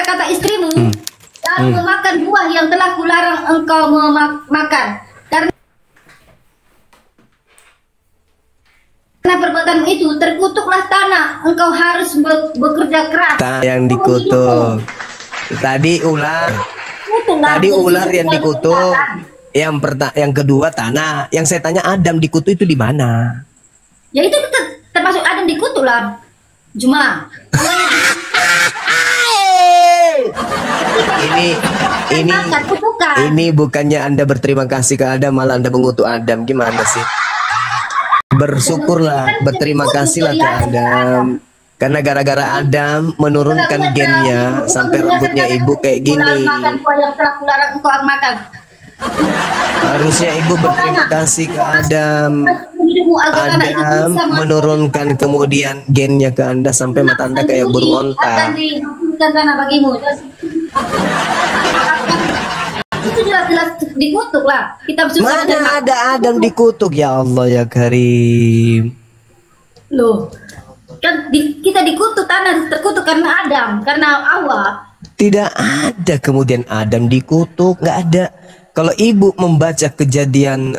kata istrimu, lalu memakan buah yang telah kularang engkau makan. Karena perbuatanmu itu terkutuklah tanah, engkau harus bekerja keras. Yang dikutuk. Tadi ular. Tadi ular yang dikutuk. Yang kedua tanah. Yang saya tanya Adam dikutuk itu di mana? Ya itu termasuk Adam dikutuk lah. Cuma ini bukannya Anda berterima kasih ke Adam, malah Anda mengutuk Adam. Gimana sih? Bersyukurlah, berterima kasihlah ke Adam. Karena gara-gara Adam menurunkan gennya sampai rambutnya ibu kayak gini. Harusnya ibu berterima kasih ke Adam. Adam menurunkan kemudian gennya ke Anda sampai mata Anda kayak burung onta. Itu jelas-jelas dikutuk lah. Mana ada Adam dikutuk, ya Allah ya Karim. Loh, kan kita dikutuk, tanah terkutuk karena Adam, karena Hawa. Tidak ada kemudian Adam dikutuk, nggak ada. Kalau ibu membaca kejadian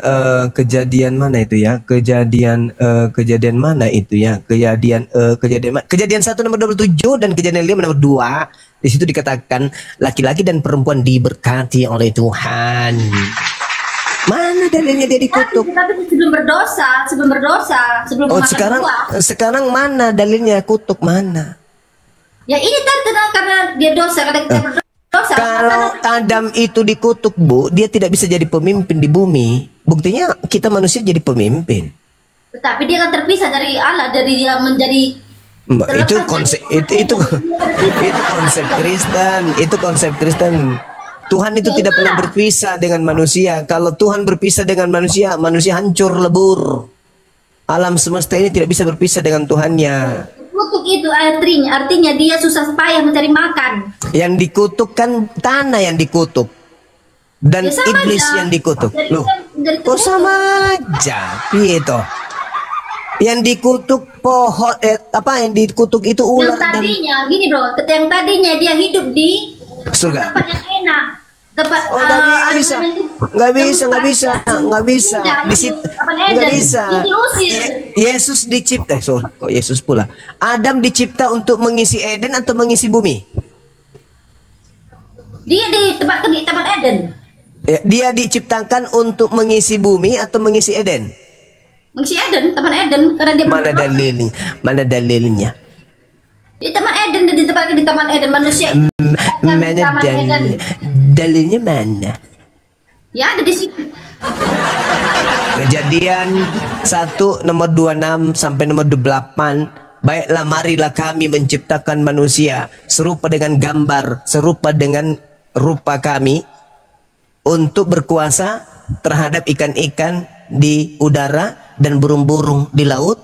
mana itu ya? Kejadian mana itu ya? Kejadian 1 nomor 27 dan kejadian 5 nomor 2. Di situ dikatakan laki-laki dan perempuan diberkati oleh Tuhan. Mana dalilnya dia dikutuk? Tapi sebelum berdosa, sekarang mana dalilnya kutuk mana? Ya ini karena dia dosa, karena kita berdosa. Kalau Adam itu dikutuk, Bu, dia tidak bisa jadi pemimpin di bumi. Buktinya kita manusia jadi pemimpin. Tetapi dia kan terpisah dari Allah, dari dia menjadi itu konsep konsep Kristen. Tuhan itu tidak pernah berpisah dengan manusia. Kalau Tuhan berpisah dengan manusia, manusia hancur lebur. Alam semesta ini tidak bisa berpisah dengan Tuhannya. Kutuk itu artinya dia susah payah mencari makan. Yang dikutuk kan tanah yang dikutuk dan ya iblis aja. Yang dikutuk. Loh, kok sama aja? Itu yang dikutuk pohon yang dikutuk itu ular. Yang tadinya gini bro, yang tadinya dia hidup di surga. Tempat yang enak. Tempat nggak bisa. Di situ nggak bisa. Yesus dicipta, kok Yesus pula. Adam dicipta untuk mengisi Eden atau mengisi bumi? Dia ditempatkan di Taman Eden. Ya, dia diciptakan untuk mengisi bumi atau mengisi Eden? Mengisi Eden, Taman Eden, karena dia Mana dalilnya? Di Taman Eden, ditempatkan di Taman Eden manusia. Dalilnya mana? Ya ada di situ. Kejadian 1 nomor 26 sampai nomor 28. Baiklah marilah kami menciptakan manusia serupa dengan gambar, serupa dengan rupa kami, untuk berkuasa terhadap ikan-ikan di udara dan burung-burung di laut,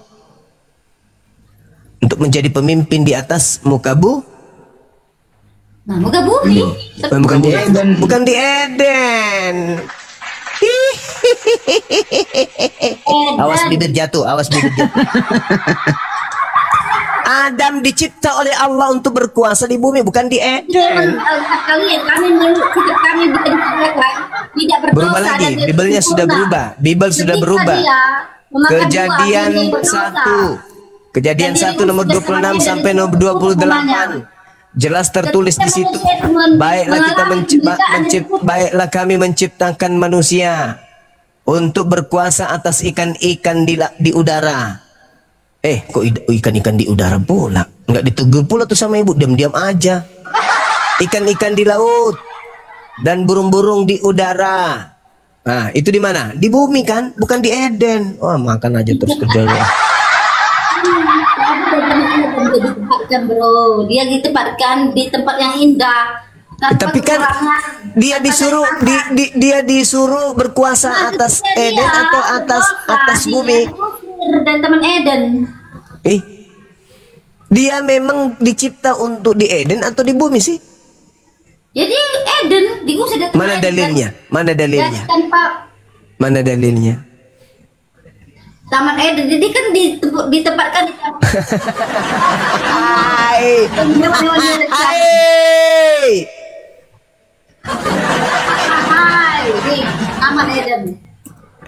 untuk menjadi pemimpin di atas muka muka bumi. Bukan di Eden. Awas bibir jatuh. Adam dicipta oleh Allah untuk berkuasa di bumi, bukan di Eden. Kami tidak berdosa. Berubah lagi, Bibelnya sudah berubah. Bibel sudah berubah. Kejadian 1 nomor 26 sampai nomor 28. Jelas tertulis di situ. Baiklah kami menciptakan manusia untuk berkuasa atas ikan-ikan di udara. Kok ikan-ikan di udara pula? Nggak ditegur pula tuh sama ibu, diam-diam aja. Ikan-ikan di laut dan burung-burung di udara. Nah, itu di mana? Di bumi kan, bukan di Eden. Wah, makan aja terus kerjanya. Bro, dia ditempatkan di tempat yang indah. Tapi kan dia disuruh berkuasa atas Eden atau atas bumi. Dan Taman Eden. Dia memang dicipta untuk di Eden atau di bumi sih? Jadi Eden diusir. Mana dalilnya? Mana dalilnya? Taman Eden, jadi kan ditempatkan di Hei. Hai, di Taman Eden.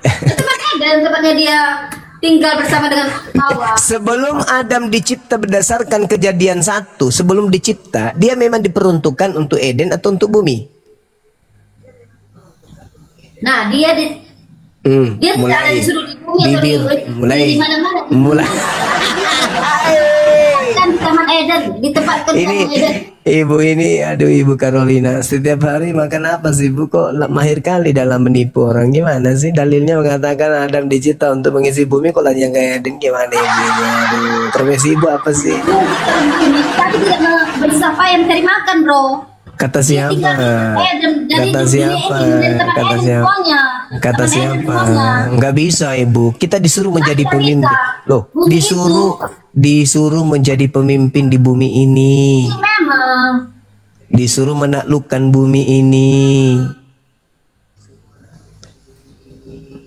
Taman Eden tempatnya dia tinggal bersama dengan Hawa. Sebelum Adam dicipta berdasarkan Kejadian 1, sebelum dicipta, dia memang diperuntukkan untuk Eden atau untuk bumi? Nah, dia dia tidak ada disuruh di bumi atau di mana-mana. Mulai. Kan di Taman Eden, di tempat Ini Taman Eden. ibu ini, aduh Ibu Carolina, setiap hari makan apa sih Bu? Kok mahir kali dalam menipu orang? Gimana sih? Dalilnya mengatakan Adam dicipta untuk mengisi bumi, kok lagi yang kayak Eden? Gimana Ibu ini? Aduh, profesi Ibu apa sih? Tapi tidak berusaha yang mencari makan, bro. Kata siapa? Kata siapa? Kata siapa? Kata siapa? Enggak bisa Ibu. Kita disuruh menjadi pemimpin. Loh, disuruh menjadi pemimpin di bumi ini. Memang. Disuruh menaklukkan bumi ini.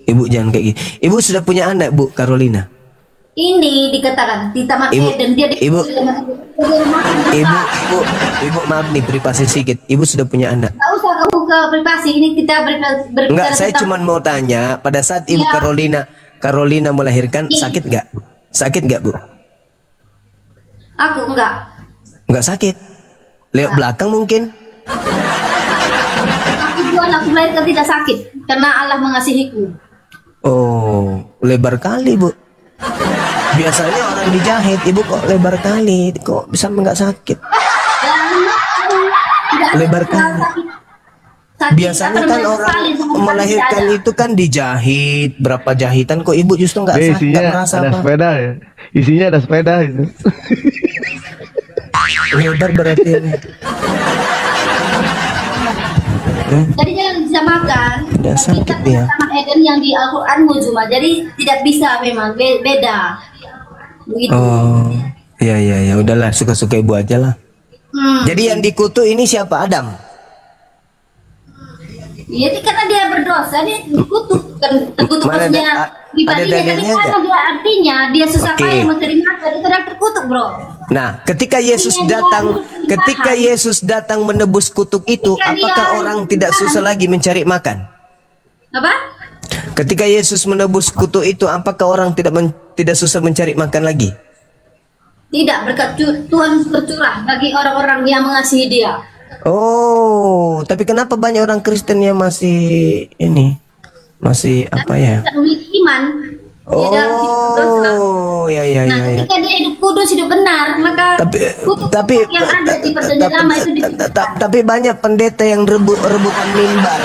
Ibu jangan kayak gitu. Ibu sudah punya anak, Bu Carolina? Ini dikatakan di Taman Eden dia Ibu, maaf nih privasi sedikit. Ibu sudah punya anak? Gak usah kamu ke privasi, ini kita berbicara. Enggak, saya cuma mau tanya, pada saat Ibu Carolina melahirkan, sakit nggak? Sakit nggak, Bu? Aku enggak. Enggak sakit. Lewat belakang mungkin. Aku melahirkan tidak sakit karena Allah mengasihiku. Oh, lebar kali, Bu. Biasanya orang dijahit, Ibu kok lebar kali, kok bisa nggak sakit? Lebar kali. Biasanya kan orang melahirkan itu kan dijahit, berapa jahitan, kok Ibu justru nggak sakit, nggak merasa ada apa? Sepeda ya, isinya ada sepeda itu. Lebar berarti ini. Jadi jangan bisa makan. Tidak sakit dia. Taman Eden yang di Al-Quran cuma, jadi tidak bisa memang beda. Begitu. Oh, ya, udahlah, suka-suka Ibu aja lah. Jadi yang dikutuk ini siapa? Adam? Jadi karena dia berdosa, dia dikutuk. Terkutuk Mana maksudnya pribadinya, tapi dalilnya karena nggak? dia artinya dia susah Oke. payah mencari makan, itu yang terkutuk, bro. Nah, ketika Yesus datang menebus kutuk itu, apakah orang tidak susah lagi mencari makan? Apa? Ketika Yesus menebus kutuk itu, apakah orang tidak susah mencari makan lagi? Tidak, berkat Tuhan bercurah bagi orang-orang yang mengasihi dia. Oh, tapi kenapa banyak orang Kristen yang masih apa ya? Tidak memiliki iman. Dia dalam hidup dosa. Ya. Nah, ketika dia hidup kudus, hidup benar, maka kutuk yang ada di perjanjian lama itu tapi banyak pendeta yang rebutan mimbar.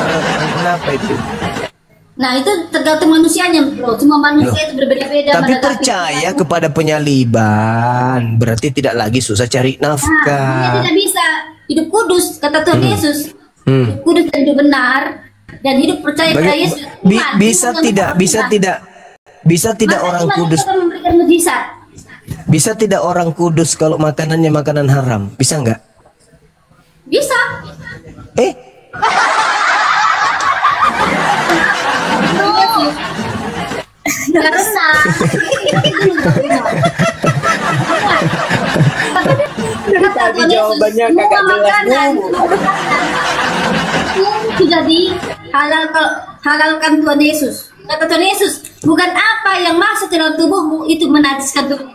Kenapa itu? Nah, itu tergantung manusianya, bro. Semua manusia itu berbeda-beda. Tapi percaya kepada penyaliban, berarti tidak lagi susah cari Nah, dia nafkah. tidak bisa hidup kudus, kata Tuhan Yesus. Hidup kudus dan hidup benar dan hidup percaya pada Yesus. Bisa tidak orang kudus? Memberikan mujizat. Bisa tidak orang kudus kalau makanannya makanan haram? Bisa nggak? Bisa. Karena Tadi jawabannya semua kagak jelas makanan dulu. sudah dihalalkan Tuhan Yesus. Kata Tuhan Yesus, bukan apa yang masuk ke dalam tubuhmu itu menajiskan tubuhmu.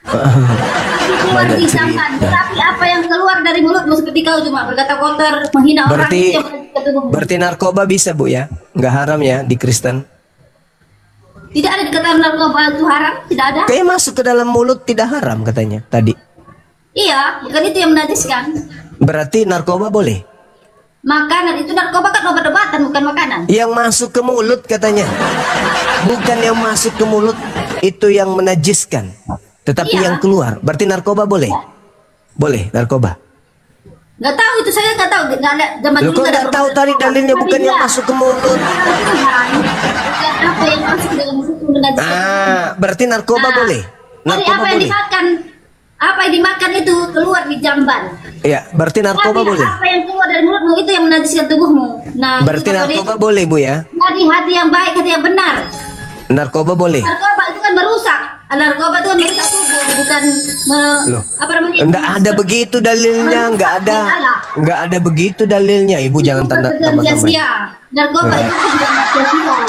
Keluar Banyak disampan, cerita. tapi apa yang keluar dari mulutmu seperti kau cuma berkata kotor, menghina orang itu yang menajiskan tubuhmu. Berarti narkoba bisa, Bu, ya? Nggak haram ya di Kristen? Tidak ada dikatakan narkoba itu haram, tidak ada. Kayak masuk ke dalam mulut tidak haram katanya tadi. Iya, bukan itu yang menajiskan. Berarti narkoba boleh? Makanan itu narkoba kan obat-obatan, bukan makanan. Yang masuk ke mulut katanya. Bukan yang masuk ke mulut itu yang menajiskan, tetapi Iya. yang keluar. Berarti narkoba boleh? Boleh narkoba. Nggak tahu itu, saya nggak tahu. Nggak ada zaman Lu dulu. kok nggak ada nggak tahu tadi dalilnya bukan yang masuk ke mulut? Tuhan, bukan apa yang masuk ke dalam mulut itu menajiskan. Berarti narkoba Nah, boleh? Jadi Narkoba apa yang boleh? dimakan, apa yang dimakan itu keluar di jamban. Ya, berarti narkoba Tapi boleh? apa yang keluar dari mulutmu itu yang menajiskan tubuhmu. Nah, Berarti itu kata narkoba dia, boleh, Bu, ya? hati yang baik, hati yang benar. Narkoba boleh? Narkoba itu kan merusak. Narkoba itu kan merusak tubuh, bukan Loh. apa namanya? Enggak ada begitu dalilnya, enggak ada. nggak ada begitu dalilnya. Ibu jangan tanda tambah. Narkoba itu bukan sia-sia.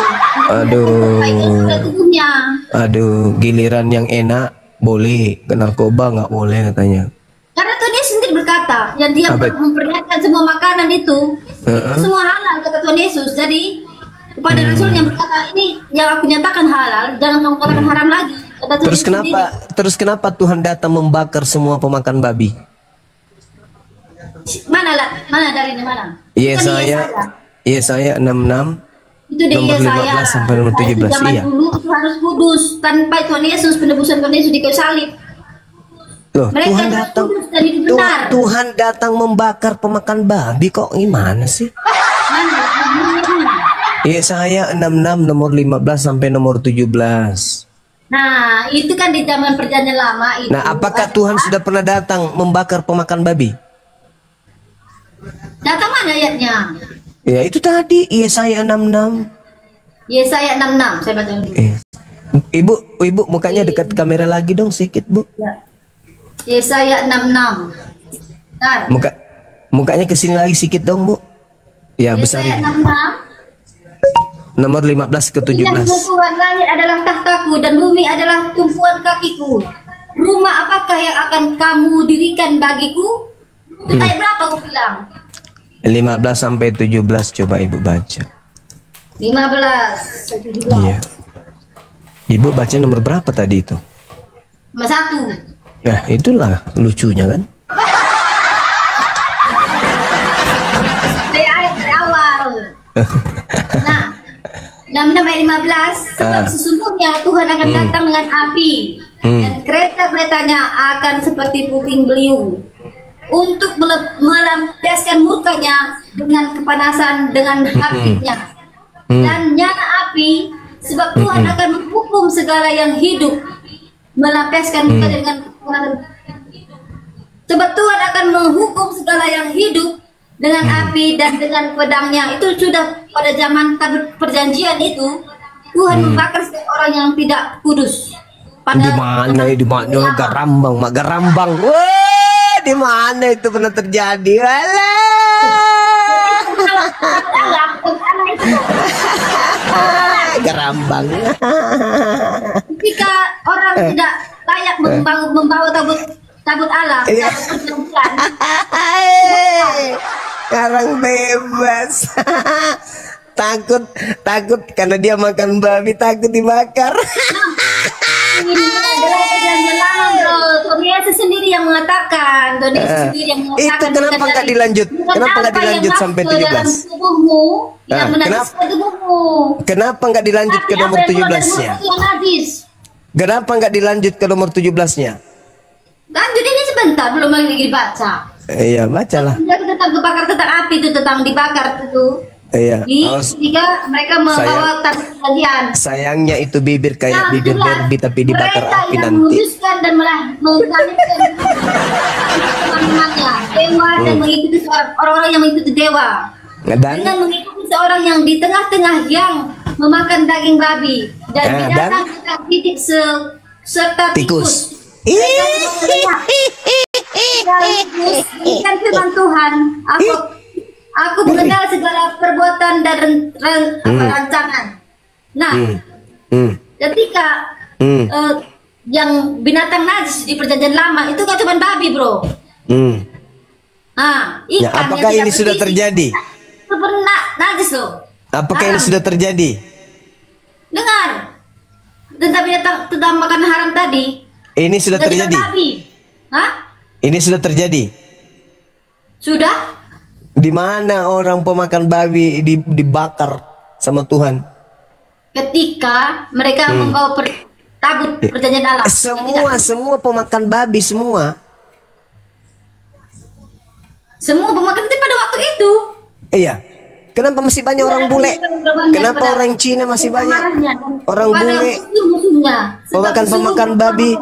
Aduh. Itu sudah tubuhnya. Aduh, giliran yang enak boleh, ke narkoba nggak boleh katanya. Karena tuh dia sendiri berkata, yang dia Apa? memperlihatkan semua makanan itu semua halal kata Tuhan Yesus. Jadi kepada Rasul yang berkata ini yang aku nyatakan halal, jangan kamu katakan haram lagi. Kata Tuhan Terus Yesus kenapa? sendiri. Terus kenapa Tuhan datang membakar semua pemakan babi? Mana lah? Mana dari mana? Yesaya 66 Itu dia nomor saya 15 sampai nomor 17. zaman Iya. dulu itu harus kudus tanpa Tuhan Yesus, penebusan Tuhan Yesus di kayu salib. Loh, Mereka Tuhan harus datang. kudus dan itu benar. Tuhan datang membakar pemakan babi kok gimana sih? Mana? Yesaya 66 nomor 15 sampai nomor 17. Nah, itu kan di zaman perjanjian lama itu. Nah, apakah Tuhan sudah pernah datang membakar pemakan babi? Datang mana ayatnya? Ya, itu tadi Yesaya 66. Yesaya 66 saya baca dulu. Ibu mukanya dekat kamera lagi dong sedikit, Bu. Ya. Yesaya 66. Bentar. Mukanya ke sini lagi sedikit dong, Bu. Ya, besar Yesaya ini. 66. Nomor 15 ke Yang 17. Tuhan, langit adalah tahtaku dan bumi adalah tumpuan kakiku. Rumah apakah yang akan kamu dirikan bagiku? Itu ayat berapa aku bilang? 15 sampai 17 coba Ibu baca. 15, 17. Iya. Ibu baca nomor berapa tadi itu? Nomor 1. Nah, itulah lucunya kan? Dari ayat dari awal. Nah, 66 ayat 15. Sebab sesungguhnya Tuhan akan datang dengan api dan kereta-keretanya akan seperti puting beliung untuk melampiaskan murkanya dengan kepanasan dengan apinya dan nyala api. Sebab Tuhan akan menghukum segala yang hidup, melampiaskan murkanya dengan kepanasan. Sebab Tuhan akan menghukum segala yang hidup dengan api dan dengan pedangnya. Itu sudah pada zaman perjanjian itu Tuhan membakar setiap orang yang tidak kudus. Di mana? Garambang, Mak Garambang. Wah, di mana itu pernah terjadi? Garambang. Ketika orang tidak layak membawa tabut Allah, tabut perjanjian. Sekarang bebas. takut karena dia makan babi, takut dibakar. Ini adalah perjanjian lama, bro. Tuhan Yesus sendiri yang mengatakan. Tuhan Yesus sendiri yang mengatakan. Itu kenapa nggak dilanjut? Kenapa nggak dilanjut sampai 17? Tubuhmu yang menajiskan tubuhmu. Kenapa nggak dilanjut ke nomor 17-nya? Kenapa nggak dilanjut ke nomor 17-nya? Lanjut ini sebentar, belum lagi dibaca. Iya, bacalah. Jadi tentang kebakar, tentang api itu, tentang dibakar itu. Iya. Ketika mereka membawa tabut perjanjian. Sayangnya itu bibir kayak bibir itulah derby tapi dibakar mereka api yang nanti. memutuskan dan melanjutkan teman-temannya dewa dan mengikuti orang-orang yang mengikuti dewa. Dan Dengan mengikuti seorang yang di tengah-tengah yang memakan daging babi dan binatang yang titik serta tikus. Ikan firman Tuhan, aku mengenal segala perbuatan dan rancangan. Nah, ketika yang binatang najis di perjanjian lama itu kan cuma babi, bro. Nah, ikan. Ya, apakah ini sudah terjadi? Itu pernah najis loh. Apakah ini sudah terjadi? Dengar tentang binatang, tentang makan haram tadi. Ini sudah terjadi. Hah? Ini sudah terjadi. Sudah? Di mana orang pemakan babi dibakar sama Tuhan? Ketika mereka membawa tabut perjanjian Allah. Semua pemakan babi semua. Semua pemakan itu pada waktu itu. Iya. Kenapa masih banyak orang bule? Kenapa orang Cina masih banyak? Orang bule. Pemakan babi.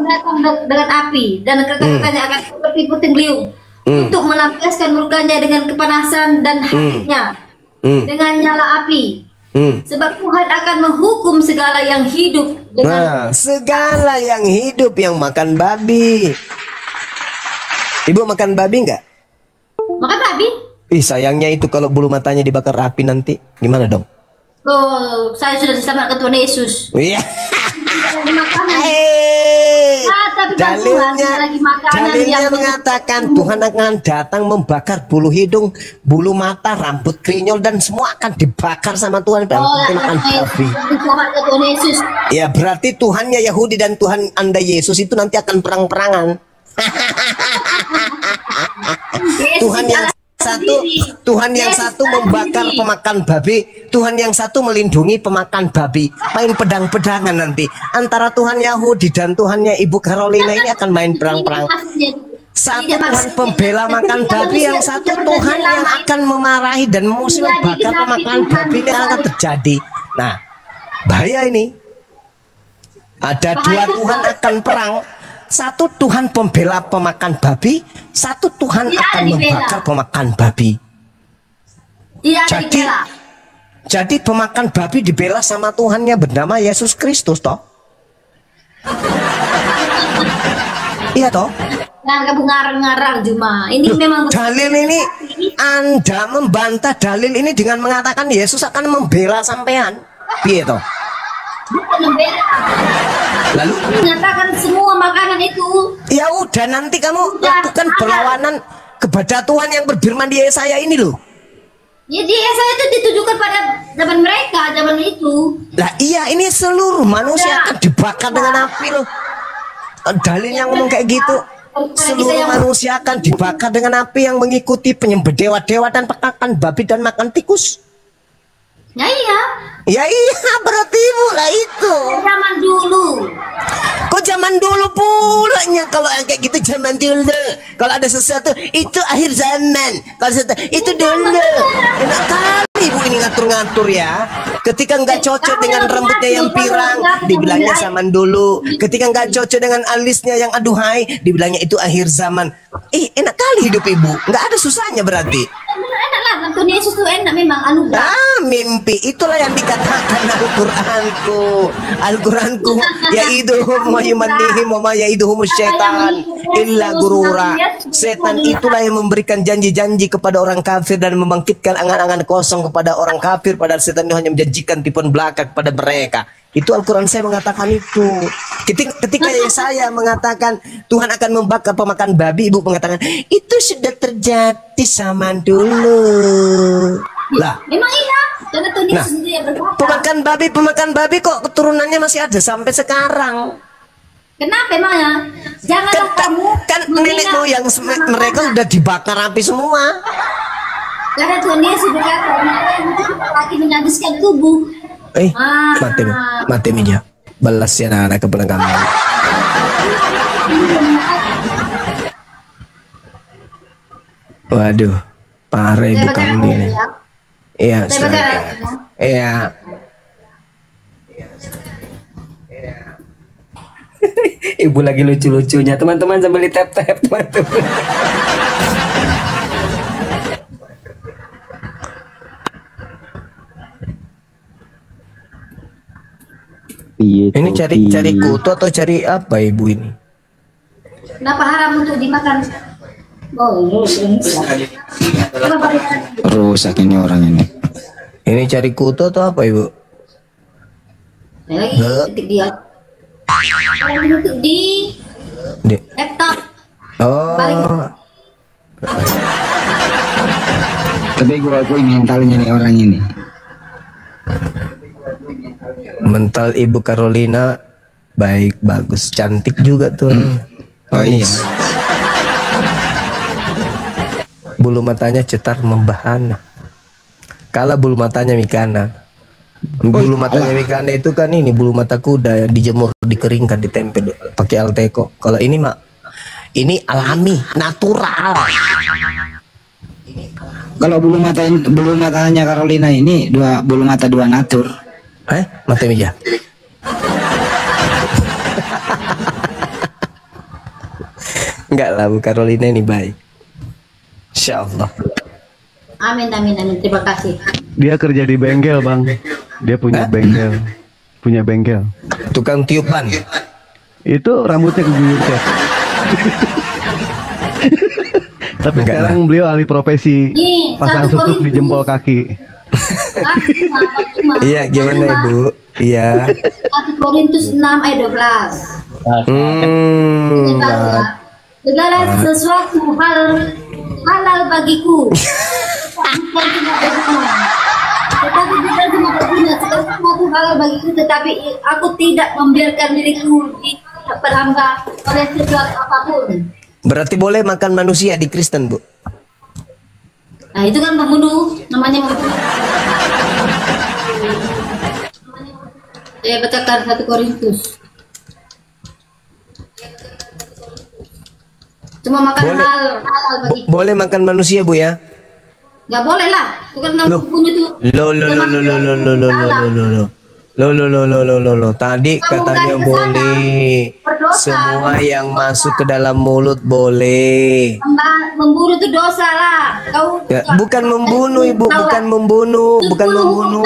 Dengan api dan kereta-keretanya akan seperti puting beliung untuk melampiaskan murkanya dengan kepanasan dan hatinya dengan nyala api. Sebab Tuhan akan menghukum segala yang hidup dengan segala yang hidup yang makan babi. Ibu makan babi enggak? makan babi. Ih, sayangnya itu kalau bulu matanya dibakar api nanti gimana dong? Oh, saya sudah diselamatkan Tuhan Yesus. Iya. Lagi makanan. Tapi kan Tuhan lagi makanan dalilnya yang mengatakan Tuhan akan datang membakar bulu hidung, bulu mata, rambut krinyol dan semua akan dibakar sama Tuhan. Makan babi. Diselamatkan Tuhan Yesus. Ya berarti Tuhannya Yahudi dan Tuhan Anda Yesus itu nanti akan perang-perangan. Tuhan yang satu, Tuhan yang satu membakar pemakan babi, Tuhan yang satu melindungi pemakan babi. Main pedang-pedangan nanti antara Tuhan Yahudi dan Tuhannya Ibu Carolina ini akan main perang-perang. Satu Tuhan pembela makan babi, yang satu Tuhan yang akan memarahi dan memusuhi membakar pemakan babi. Ini akan terjadi. Nah, bahaya ini. Ada dua Tuhan akan perang. Satu Tuhan pembela pemakan babi, satu Tuhan akan membakar pemakan babi. Jadi pemakan babi dibela sama Tuhannya bernama Yesus Kristus toh. Iya toh. Nah, kamu ngarang-ngarang cuma. Ini memang dalil ini Anda membantah dalil ini dengan mengatakan Yesus akan membela sampean. Piye toh? Bukan membela. Lalu menyatakan semua makanan itu. Ya udah nanti kamu lakukan perlawanan kepada Tuhan yang berfirman di Yesaya ini loh. Ya di Yesaya itu ditujukan pada zaman mereka, zaman itu. Lah iya, ini seluruh manusia akan dibakar dengan api loh. Dalilnya ngomong kayak gitu. Seluruh manusia akan dibakar dengan api yang mengikuti penyembah dewa-dewa dan pekakan babi dan makan tikus. Ya iya. Ya iya, berarti pula itu. Zaman dulu. Kok zaman dulu pulanya? Kalau kayak gitu zaman dulu. Kalau ada sesuatu itu akhir zaman. Kalau sesuatu itu dulu. Enak kali ibu ini ngatur-ngatur ya. Ketika nggak cocok dengan rambutnya yang pirang, dibilangnya zaman dulu. Ketika nggak cocok dengan alisnya yang aduhai, dibilangnya itu akhir zaman. Enak kali hidup ibu. Nggak ada susahnya berarti. Enak lah, Tuhan Yesus tuh enak memang anugerah. Mimpi itulah yang dikatakan Al-Quranku yaiduhum wa yumannihim wa ma yaiduhum syaitan illa gurura. Setan itulah yang memberikan janji-janji kepada orang kafir dan membangkitkan angan-angan kosong kepada orang kafir, padahal setan itu hanya menjanjikan tipuan belaka kepada mereka. Itu Al-Quran saya mengatakan itu. Ketika saya mengatakan Tuhan akan membakar pemakan babi, ibu mengatakan itu sudah terjadi zaman dulu. Lah, memang iya. Karena Tuhan Yesus sendiri yang berkata. Pemakan babi kok keturunannya masih ada sampai sekarang. Kenapa emangnya? Janganlah kamu kan nenek moyang mereka sudah dibakar api semua. Karena Tuhan Yesus berkata, laki menajiskan tubuh. Mati meja. Balas ya anak ke belakang. Waduh, parah ibu kamu ini. Iya, iya. Ibu lagi lucu-lucunya, teman-teman, sambil di tap-tap, teman-teman. Ini cari kutu atau cari apa ibu ini? Kenapa haram untuk dimakan? Oh, rusak ini orang ini. Ini cari kutu atau apa ibu? Lagi ketik dia. Ketik di laptop. Oh. Tapi gua mentalnya nih orang ini. Mental Ibu Carolina baik, bagus, cantik juga tuh. Oh iya. Bulu matanya cetar membahana. Kalau bulu matanya Mikana. Bulu matanya Mikana itu kan ini bulu mata kuda yang dijemur, dikeringkan, ditempel pakai Alteco. Kalau ini mak, ini alami, natural. Kalau bulu matanya Carolina ini bulu mata dua natur. Mata meja. Enggak lah, Bu Carolina ini baik. Insya Allah. Amin, amin, amin. Terima kasih. Dia kerja di bengkel, Bang. Dia punya bengkel. Punya bengkel. Tukang tiupan. Itu rambutnya keguyur, Chef. Tapi Enggak sekarang beliau alih profesi Nih, pasang satu susuk di Korintus. jempol kaki. Iya, gimana Ibu? Iya. 1 Korintus 6 ayat 12. Hmm. Segala sesuatu halal bagiku. Tetapi bukan cuma berguna. Segala sesuatu halal bagiku, tetapi aku tidak membiarkan diriku diperhamba oleh sesuatu apapun. Berarti boleh makan manusia di Kristen, Bu? Nah, itu kan membunuh, namanya membunuh. Saya bacakan 1 Korintus. Cuma makan Boleh. halal bagi. Boleh makan manusia, Bu ya? Nggak boleh lah. Itu kan membunuh itu. Lo. Tadi Kamu katanya kan kesana. boleh. Berdosa. Semua yang masuk ke dalam mulut boleh. Membunuh itu dosa lah. Kau Ya, bukan membunuh, Ibu, bukan membunuh, bukan membunuh.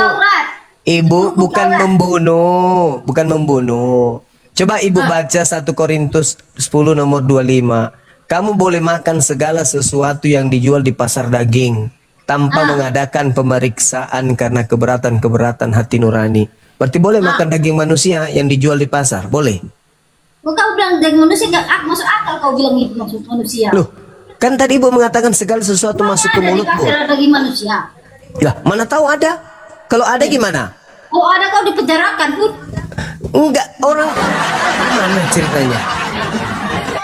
Ibu bukan membunuh, bukan membunuh. Coba Ibu baca 1 Korintus 10 nomor 25. Kamu boleh makan segala sesuatu yang dijual di pasar daging tanpa mengadakan pemeriksaan karena keberatan-keberatan hati nurani. Berarti boleh makan daging manusia yang dijual di pasar, boleh. Kau bilang daging manusia nggak masuk akal, kau bilang itu maksud manusia. Loh, kan tadi Ibu mengatakan segala sesuatu masuk ke mulut, Bu. Ada daging manusia. Lah, mana tahu ada? Kalau ada gimana? Oh, ada kau dipenjarakan pun. Enggak, orang mana ceritanya?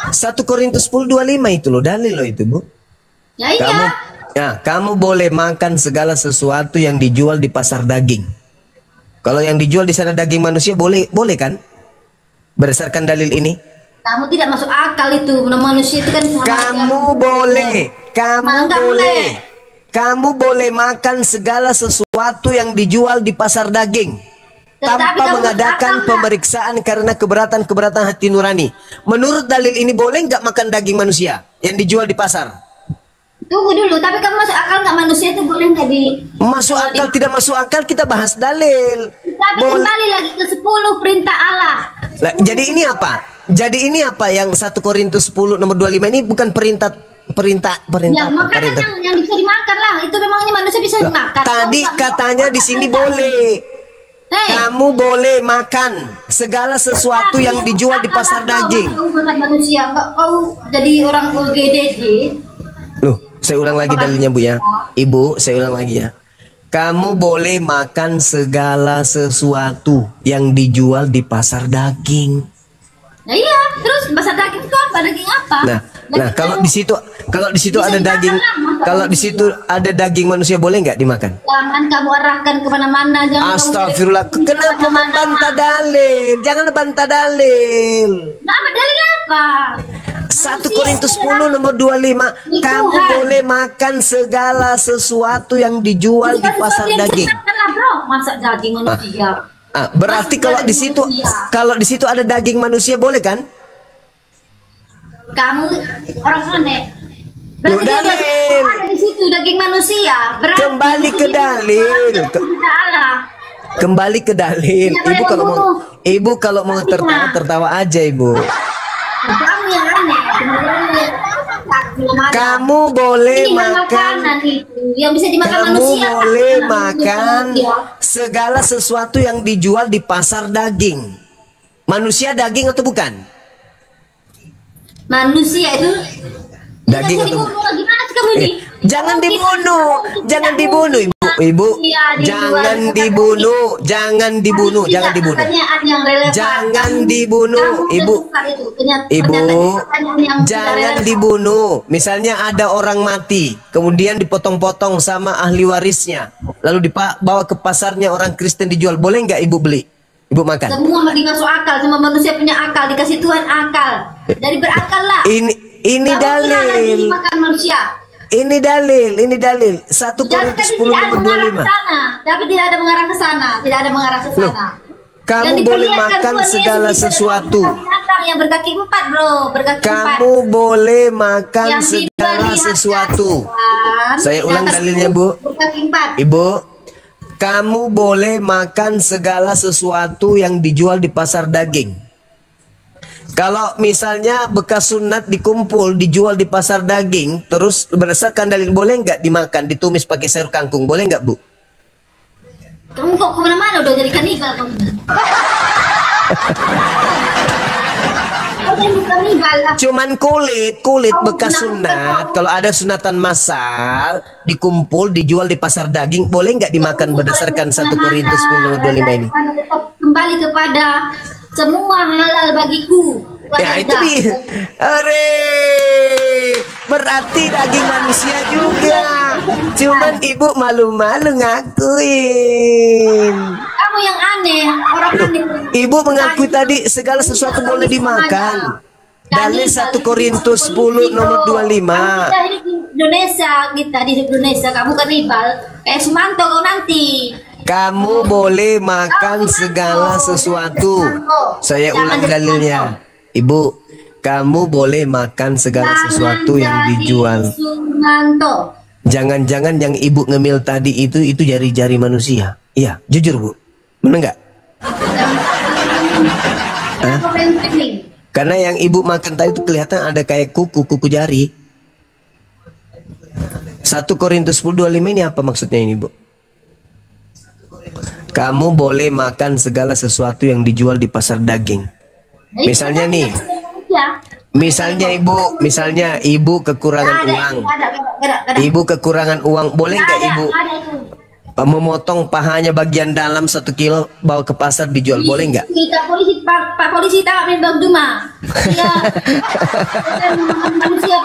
1 Korintus 10:25 itu loh, dalil loh itu, Bu. Ya iya. Kamu boleh makan segala sesuatu yang dijual di pasar daging. Kalau yang dijual di sana daging manusia boleh kan? Berdasarkan dalil ini. Kamu tidak masuk akal itu. Manusia itu kan sama Kamu aja. boleh, kamu Enggak boleh. Kamu boleh makan segala sesuatu yang dijual di pasar daging tanpa kamu mengadakan akal, pemeriksaan karena keberatan-keberatan hati nurani. Menurut dalil ini boleh nggak makan daging manusia yang dijual di pasar? Tunggu dulu, tapi kamu masuk akal nggak manusia itu boleh nggak di? Masuk akal tidak masuk akal kita bahas dalil. Tapi Boleh. kembali lagi ke 10 perintah Allah. Lah, jadi ini apa? Jadi ini apa yang 1 Korintus 10 nomor 25 ini bukan perintah Ya makanan perintah. yang bisa dimakan lah. Itu memangnya manusia bisa dimakan. Tadi Kau nggak katanya di sini boleh. Hei, Kamu boleh makan segala sesuatu yang dijual di pasar daging. Kau makan manusia, kau jadi orang OGDD. Loh, saya ulang lagi dalilnya, Bu ya. Ibu, saya ulang lagi ya. Kamu boleh makan segala sesuatu yang dijual di pasar daging. Nah iya, terus pasar daging itu apa? Daging apa? Nah, kalau di situ Bisa ada dimakan daging, lah, masa kalau di manusia. situ ada daging manusia boleh nggak dimakan? Jangan kamu arahkan kemana-mana. Jangan kamu- Astagfirullah, kenapa membantah dalil? Jangan bantah dalil. Nah, apa dalil apa? 1 Korintus 10 nomor 25. Kamu boleh makan segala sesuatu yang dijual di pasar daging. Lah, bro, masak daging manusia. Berarti kalau di situ ada daging manusia boleh kan? Kamu orang aneh. Loh, dalil. Ada di situ daging manusia. Berarti Kembali ke dalil. Tidak Allah. Kembali ke dalil. Ibu kalau mau tertawa aja, Ibu. Kamu yang aneh. Kamu boleh Ini makan. makanan itu yang bisa dimakan Kamu manusia. boleh Makanan makan manusia. segala sesuatu yang dijual di pasar daging. Manusia daging atau bukan? Manusia itu Daging atau dibunuh. Gimana sih kamu ini? Jangan dibunuh, jangan dibunuh, Ibu. Iya, Jangan dibunuh, jangan dibunuh, jangan dibunuh. Pertanyaan yang relevan. Jangan dibunuh, Kamu Ibu. suka itu, Ibu, pertanyaan yang tidak jangan relevan. dibunuh. Misalnya ada orang mati, kemudian dipotong-potong sama ahli warisnya, lalu dibawa ke pasarnya orang Kristen dijual. Boleh nggak Ibu beli? Ibu makan? Semua masuk akal, semua manusia punya akal, dikasih Tuhan akal. Jadi berakal lah. Ini Kamu bilang lagi dalil. dimakan manusia. Ini dalil. 1 Korintus 10 tidak ada nomor mengarah ke 25. sana, tapi tidak ada mengarah ke sana, tidak ada mengarah ke sana. Kamu Dan boleh diperlihatkan makan Tuhan Yesus segala di dalam sesuatu. binatang yang berkaki 4, bro, berkaki 4. Kamu boleh makan Yang segala diperlihatkan sesuatu. Tuhan, Saya ulang binatang dalilnya, Bu. Berkaki 4. Ibu, kamu boleh makan segala sesuatu yang dijual di pasar daging Kalau misalnya bekas sunat dikumpul dijual di pasar daging, terus berdasarkan dalil boleh nggak dimakan, ditumis pakai sayur kangkung, boleh nggak Bu? Kamu kok kemana-mana udah jadi kanibal kamu. Cuman kulit bekas sunat. Kalau ada sunatan massal dikumpul dijual di pasar daging, boleh nggak dimakan berdasarkan 1 Korintus 10:25 ini? Kembali kepada semua halal bagiku. Ya itu dia. Ore, berarti daging manusia juga. Cuman ibu malu-malu ngakuin. Kamu yang aneh, orang aneh. Ibu mengakui tadi segala sesuatu boleh dimakan. Dalil 1 Korintus 10 nomor 25. Kita hidup di Indonesia, kita di Indonesia. Kamu kanibal, kayak Sumanto kau nanti. Kamu boleh makan segala sesuatu. Saya ulang dalilnya. Ibu, kamu boleh makan segala sesuatu yang dijual. Sumanto. Jangan-jangan yang ibu ngemil tadi itu jari-jari manusia. Iya, jujur Bu. Benar nggak? Karena yang ibu makan tadi itu kelihatan ada kayak kuku jari. 1 Korintus 10:25 ini apa maksudnya ini Bu? Kamu boleh makan segala sesuatu yang dijual di pasar daging. Misalnya nih, misalnya ibu kekurangan uang. Ibu kekurangan uang, boleh nggak ibu memotong pahanya bagian dalam 1 kilo bawa ke pasar dijual, boleh nggak? Kita polisi, Pak polisi tak ambil bang Duma. Iya. Manusia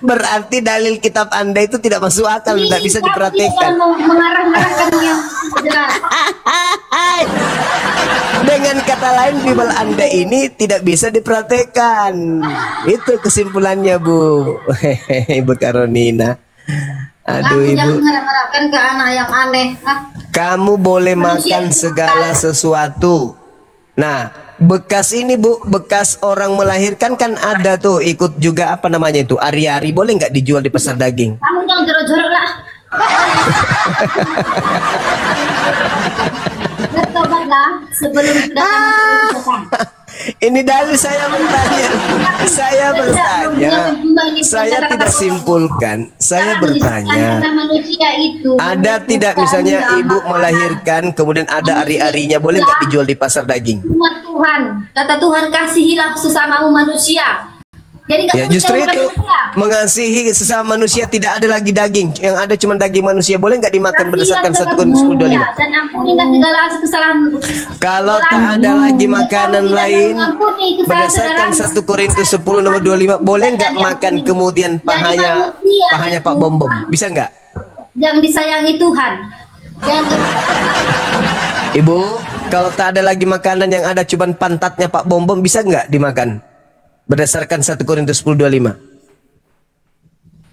Berarti dalil kitab Anda itu tidak masuk akal, tidak bisa diperhatikan. Mengarah-arahkan yang jelas. Dengan kata lain, Bible Anda ini tidak bisa diperhatikan. Itu kesimpulannya Bu. Ibu Karonina. Aduh Ibu. Jangan mengarah-arahkan ke anak yang aneh. Kamu boleh makan segala sesuatu. Nah, bekas ini Bu, bekas orang melahirkan kan ada tuh, ikut juga apa namanya itu, ari-ari, boleh nggak dijual di pasar daging? Kamu jangan jorok-jorok lah. Bertobatlah sebelum datang. Ini dalil saya bertanya. Saya tidak simpulkan. Saya bertanya. Ada tidak misalnya ibu melahirkan kemudian ada ari-arinya, boleh nggak dijual di pasar daging? Tuhan, kata Tuhan, kasihilah sesamamu manusia. Jadi ya justru itu mengasihi sesama manusia, tidak ada lagi daging, yang ada cuma daging manusia, boleh nggak dimakan berdasarkan 1 Korintus 10:25? Dan ampunilah segala kesalahan. Kalau tak ada lagi makanan lain berdasarkan 1 Korintus 10 nomor 25, boleh nggak makan kemudian pahanya Pak Bom Bom, bisa nggak? Yang disayangi Tuhan. Ibu, kalau tak ada lagi makanan, yang ada cuma pantatnya Pak Bom Bom, bisa nggak dimakan? Berdasarkan 1 Korintus 10:25.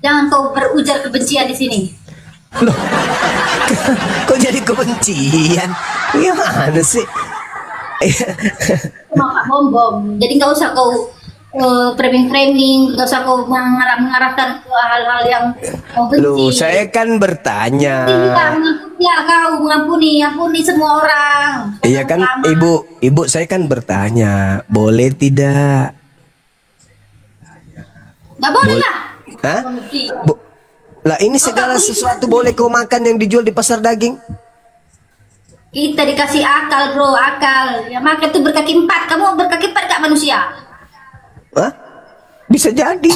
Jangan kau berujar kebencian di sini. Loh, kok jadi kebencian? Gimana sih? Pak Bom Bom. Jadi nggak usah kau framing, nggak usah kau mengarahkan ke hal-hal yang kau benci. Loh, saya kan bertanya. Ya, kau ampuni semua orang. Iya kan, ibu saya kan bertanya, boleh tidak? Gak boleh lah. Hah? Lah ini segala sesuatu boleh kau makan yang dijual di pasar daging? Kita dikasih akal bro, akal. Ya makan tuh berkaki 4. Kamu berkaki 4 gak manusia? Hah? Bisa jadi.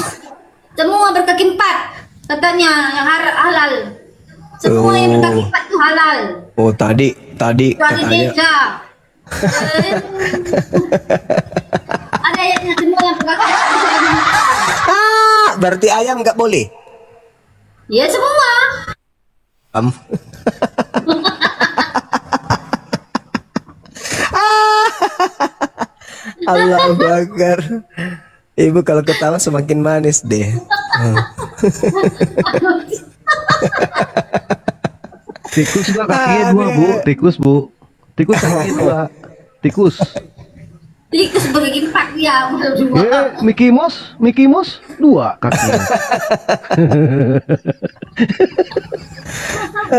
Semua berkaki 4. Katanya yang halal. Semua yang berkaki 4 itu halal. Oh tadi katanya. Ada ayatnya, semua yang berkaki 4 bisa dimakan. Berarti ayam nggak boleh? Ya semua. Allahu Akbar. Ibu kalau ketawa semakin manis deh. Tikus juga kakinya 2 Bu, tikus Bu. Tikus kakinya 2. Tikus. Tikus bergigi 4 ya. Mickey Mouse 2 kakinya.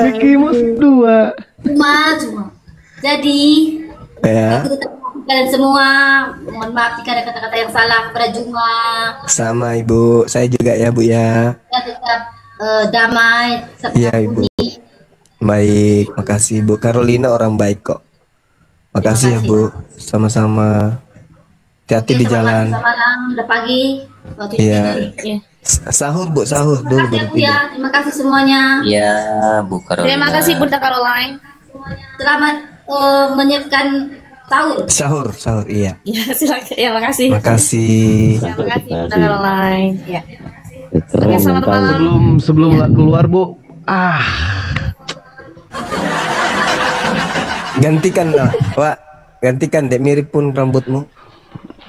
Mickey Mouse 2. Cuma. Jadi Ya. kalian semua. Mohon maaf jika ada kata-kata yang salah kepada Juma. Sama Ibu, saya juga ya Bu ya. Ya, tetap damai. Iya Ibu. Baik, makasih Bu. Carolina orang baik kok. Makasih ya Bu. Sama-sama. Hati-hati di jalan. Malam, udah pagi. Iya. Sahur Bu, sahur dulu Terima kasih baru Bu ya. tidur. Terima kasih semuanya. Iya, Bu Carolina. Terima kasih Bunda Caroline. Selamat menyiapkan sahur. Sahur, iya. Ya, silakan. Ya, makasih. Makasih. Ya, makasih Bunda Caroline. Ya. Keren, Oke, selamat mantap. malam. Sebelum keluar Bu. Gantikan lah, Pak. Gantikan dek mirip pun rambutmu.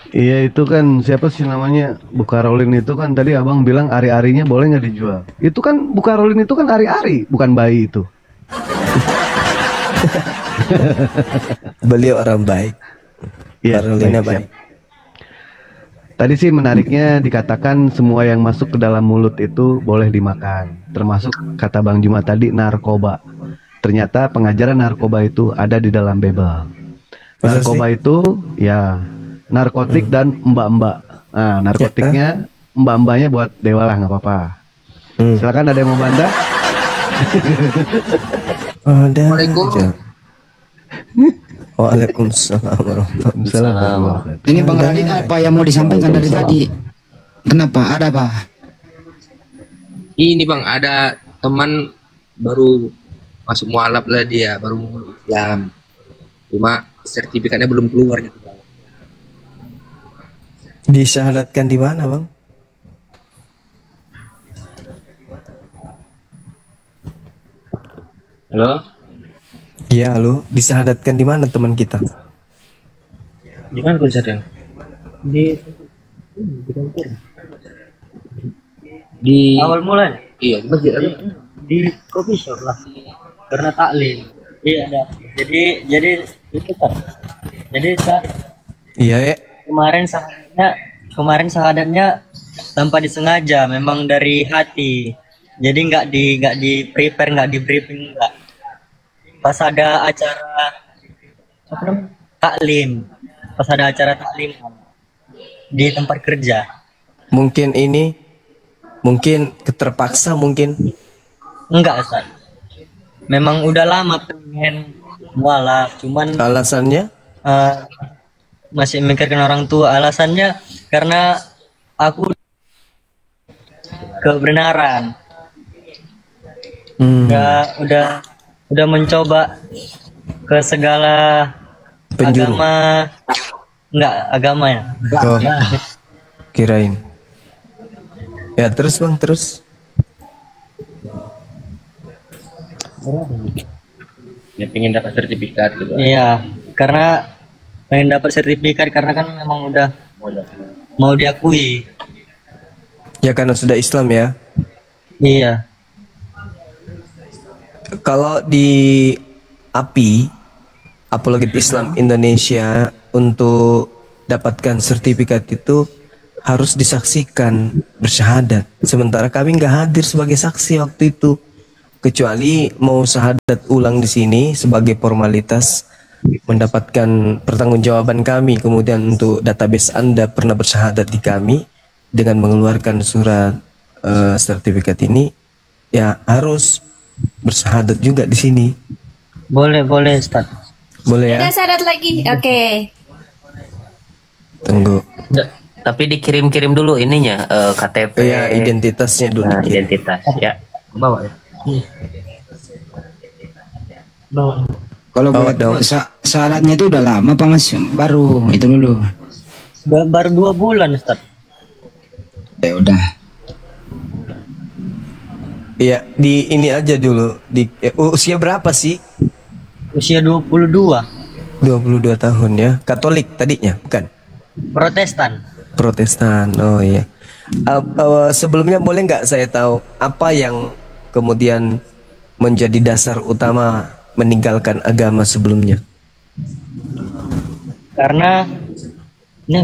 Iya itu kan siapa sih namanya Bu Caroline itu kan tadi abang bilang ari-arinya boleh nggak dijual. Itu kan Bu Caroline itu kan ari-ari bukan bayi itu. Beliau orang baik. Iya, Carolina baik, baik. siap. Tadi sih menariknya dikatakan semua yang masuk ke dalam mulut itu boleh dimakan, termasuk kata Bang Juma tadi narkoba. Ternyata pengajaran narkoba itu ada di dalam Bible. Masa Narkoba itu ya narkotik dan mbak-mbak. Nah, narkotiknya mbak-mbaknya buat dewa lah nggak apa-apa. Silakan ada yang mau bantah? Assalamualaikum. Waalaikumsalam warahmatullahi wabarakatuh. Ini Bang Radin apa yang mau disampaikan dari tadi? Kenapa? Ada apa? Ini Bang, ada teman baru masuk mualaf lah, dia baru mau Islam, cuma sertifikatnya belum keluar gitu Bang. Disyahadatkan di mana, Bang? Halo? Iya, halo. Disyahadatkan di mana teman kita? Di mana kau sadang? Di Awal mulanya iya, di masjid ada. di coffee shop lah, karena taklim. Iya ada. Jadi itu kan. Jadi Iya, ya. kemarin syahadatnya tanpa disengaja, memang dari hati. Jadi nggak di prepare, nggak di briefing, nggak. Pas ada acara apa namanya? Taklim. Pas ada acara taklim di tempat kerja. Mungkin keterpaksa mungkin. Enggak, Ustaz. Memang udah lama pengen mualaf, cuman Alasannya? masih memikirkan orang tua. Alasannya karena aku kebenaran. Udah mencoba ke segala Penjuru. agama ya. Oh, kirain. Ya, terus Bang, terus. Ya pengen dapat sertifikat gitu. Iya, karena pengen dapat sertifikat karena kan memang udah mau diakui. Ya karena sudah Islam ya. Iya. Kalau di API, Apologet Islam Indonesia, untuk dapatkan sertifikat itu harus disaksikan bersyahadat. Sementara kami nggak hadir sebagai saksi waktu itu, kecuali mau syahadat ulang di sini sebagai formalitas mendapatkan pertanggungjawaban kami. Kemudian untuk database Anda pernah bersyahadat di kami dengan mengeluarkan surat sertifikat ini, ya harus bersyahadat juga di sini. Boleh, Ustaz. Boleh ya? Ada syarat lagi. Oke. Tunggu. Tapi dikirim-kirim dulu ininya KTP. Ya, identitasnya dulu. Nah, identitas ya. Bawa ya. Kalau Bawa boleh dong. syaratnya itu udah lama Pak Mas? Baru itu dulu. Baru 2 bulan, Ustaz. Ya udah. Iya, di ini aja dulu. Di usia berapa sih? Usia 22. 22 tahun ya. Katolik tadinya, bukan? Protestan. Protestan. Oh iya. Sebelumnya boleh nggak saya tahu apa yang kemudian menjadi dasar utama meninggalkan agama sebelumnya? Karena ini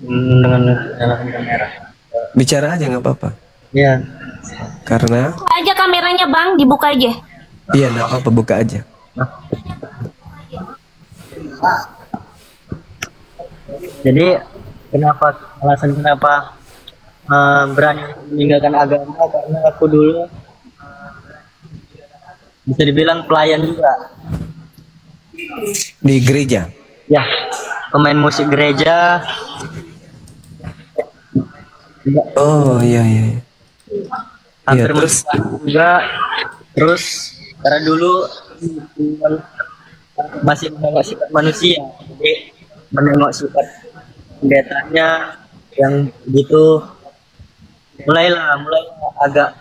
dengan kamera. Bicara aja nggak apa-apa. Ya. Karena Buka aja kameranya Bang, dibuka aja. iya, nggak apa-apa, buka aja. Jadi alasan kenapa berani meninggalkan agama, karena aku dulu bisa dibilang pelayan juga Di gereja. ya, pemain musik gereja. Oh iya iya. Hampir Iya, terus? juga. Terus karena dulu masih menengok sifat manusia, jadi menengok sifat pendetanya yang begitu, mulai agak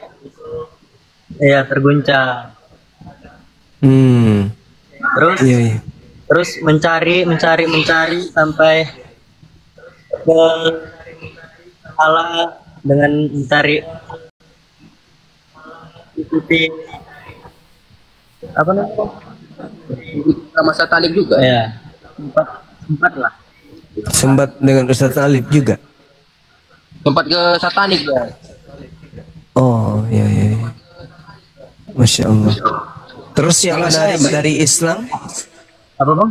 ya terguncang. Terus Iya iya. terus mencari sampai ke Allah dengan mencari ikuti apa namanya Sama satanik juga. ya, sempat lah. Sempat dengan Ustaz Alif juga. Sempat ke satanik ya. Oh iya iya. Iya. Masya Allah. Terus yang Kalau menarik saya- dari Islam, Apa bang?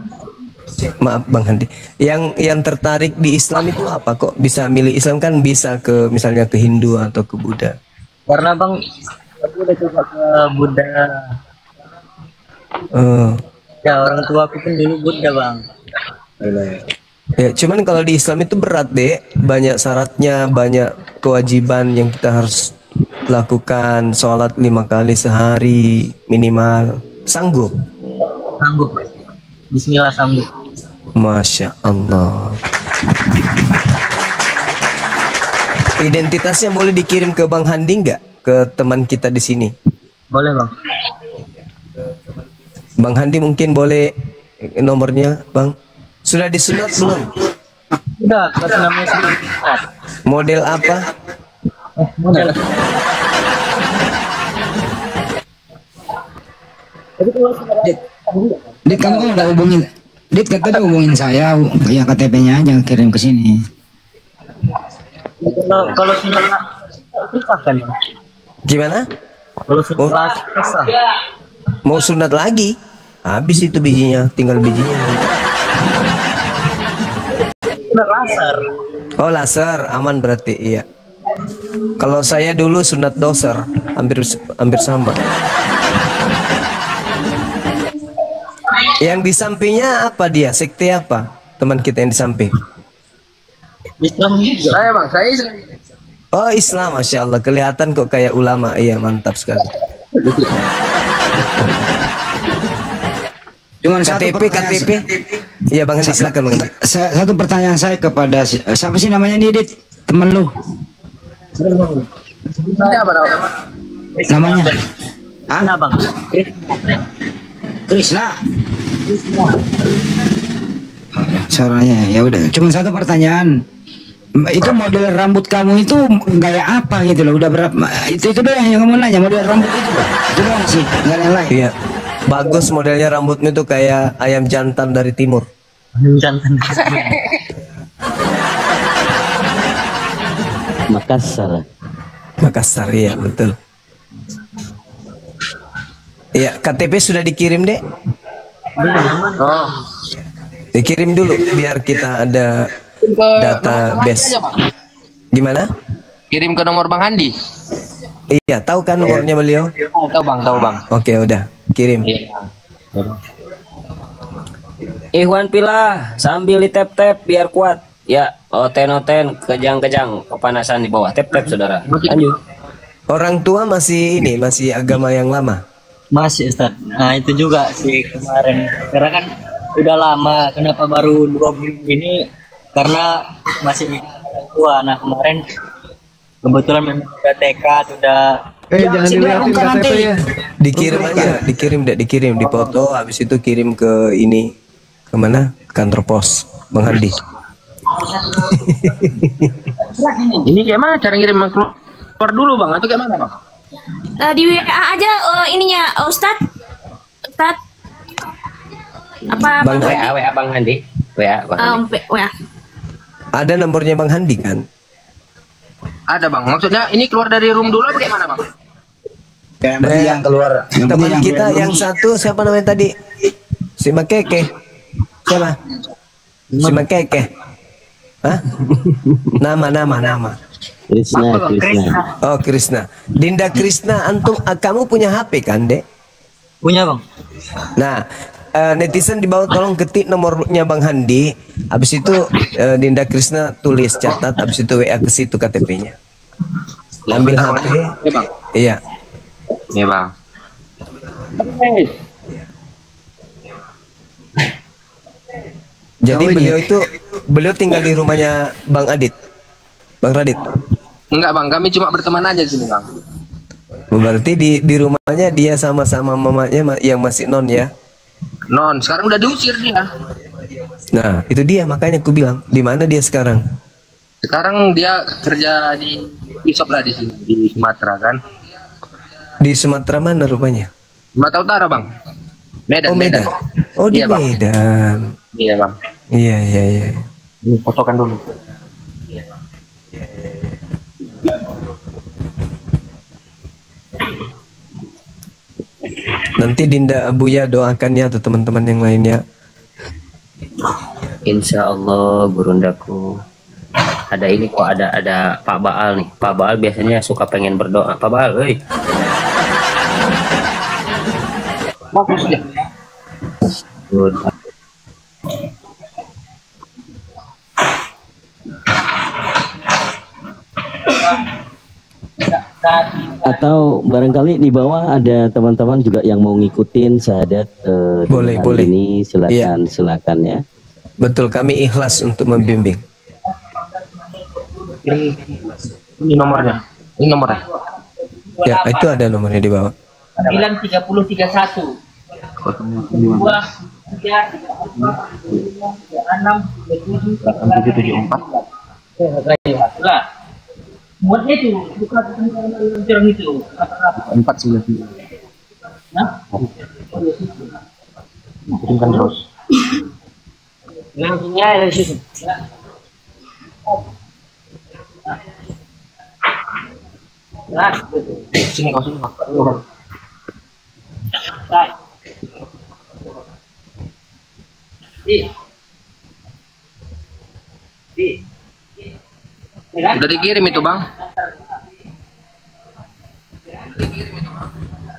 maaf Bang Handi, yang tertarik di Islam itu apa? Kok bisa milih Islam, kan bisa ke misalnya ke Hindu atau ke Buddha? Karena bang, aku udah coba ke Buddha. Ya orang tua aku pun dulu Buddha bang. Ya, cuman kalau di Islam itu berat deh, banyak syaratnya, banyak kewajiban yang kita harus lakukan, sholat 5 kali sehari minimal. Sanggup? Sanggup. Bismillah sanggup. Masya Allah. Identitasnya boleh dikirim ke Bang Handi nggak? Ke teman kita di sini. Boleh bang. Bang Handi mungkin boleh nomornya, Bang. Sudah disunat belum? Udah, kasih namanya sendiri. Model apa? Model. Dit, kamu kan udah hubungin. Dit, kata udah hubungin saya, ya KTP-nya aja kirim ke sini. Kalau sudah susah kan ya? Gimana? Kalau sudah susah. Mau sunat lagi? Habis itu bijinya, tinggal bijinya. Sudah laser. Oh laser, aman berarti, iya. Kalau saya dulu sunat doser, hampir sama. Yang di sampingnya apa dia? Sekte apa? Teman kita yang di samping. Islam juga. Saya bang, saya Islam. Oh Islam, Masya Allah. Kelihatan kok kayak ulama. Iya, mantap sekali. Cuman KTP. Iya Bang Handi, silakan Bang Handi. Satu pertanyaan saya kepada siapa sih namanya nih, Dit? Temen lu? Siapa bang? Namanya? Mana bang? Krisna. Suaranya ya udah. Cuma satu pertanyaan. Itu model rambut kamu itu gaya apa gitu loh? Udah berapa? Itu doang yang kamu nanya, model rambut itu. Itu doang sih, nggak ada yang lain. Iya. Bagus modelnya, rambutnya tuh kayak ayam jantan dari timur. Jantan. Makassar, iya betul. Iya, KTP sudah dikirim, Dek? Oh. Dikirim dulu biar kita ada database. Gimana? Kirim ke nomor Bang Handi. Iya, tahu kan nomornya beliau? Tahu bang. Oke, udah. Kirim. Ikhwan pilah sambil ditep-tep biar kuat. Ya, oten-oten, kejang-kejang, kepanasan di bawah. Tep-tep saudara. Lanjut. Orang tua masih masih agama yang lama. Masih Ustaz. Nah itu juga sih kemarin. Karena kan udah lama. Kenapa baru 2 bulan ini? Karena masih orang tua. Nah kemarin kebetulan memang sudah TK, sudah. Jangan dilihatin KTP-nya. Dikirim aja, dikirim, dipoto, habis itu kirim ke ini. Kemana? Kantor pos Bang Handi. Ini kayak mana cara ngirim keluar dulu bang? Atau kayak mana bang? Di WA aja ininya Ustad. Apa Bang Bang? WA Bang Handi. WA Bang Handi. WA. Ada nomornya Bang Handi kan? Ada bang. Maksudnya ini keluar dari room dulu apa kayak mana bang? Yang penting yang keluar. Yang Teman penting kita yang satu siapa namanya tadi? Si Makeke. Siapa? Si Makeke. Hah? Nama. Krishna. Oh, Krishna. Dinda Krishna, antum kamu punya HP kan, Dek? Punya, Bang. Nah, netizen di bawah tolong ketik nomornya Bang Handi. Habis itu Dinda Krishna tulis catat, habis itu WA ke situ KTP-nya. Ambil HP. Iya. Iya, Bang. Jadi beliau tinggal di rumahnya Bang Adit. Bang Radit. Enggak, Bang, kami cuma berteman aja di sini, Bang. Berarti di rumahnya dia sama-sama mamanya yang masih non ya? Non, sekarang udah diusir dia. Nah, itu dia makanya aku bilang, di mana dia sekarang? Sekarang dia kerja di Isop lah di sini, di Sumatera kan. Di Sumatera mana rupanya? Sumatera Utara, Bang. Medan. Oh, Medan. Oh, di Iya, Bang. Medan. Iya, Bang. Iya. Ini fotokan dulu. Nanti Dinda Abuya doakan ya atau teman-teman yang lainnya. Insya Allah Gurundaku. Ada ini kok, ada Pak Baal nih. Pak Baal biasanya suka pengen berdoa. Pak Baal, hei. Bagus ya. Good. Atau barangkali di bawah ada teman-teman juga yang mau ngikutin syahadat boleh. ini, silakan ya. Betul, kami ikhlas untuk membimbing. Ini nomornya. Ya, itu ada nomornya di bawah. 93031. 2 3 6 774. Muatnya itu bukan curang itu. 493. Nah, Kirimkan terus. langsungnya dari situ. Nah, Sini kau sini. baik. Udah dikirim itu, Bang.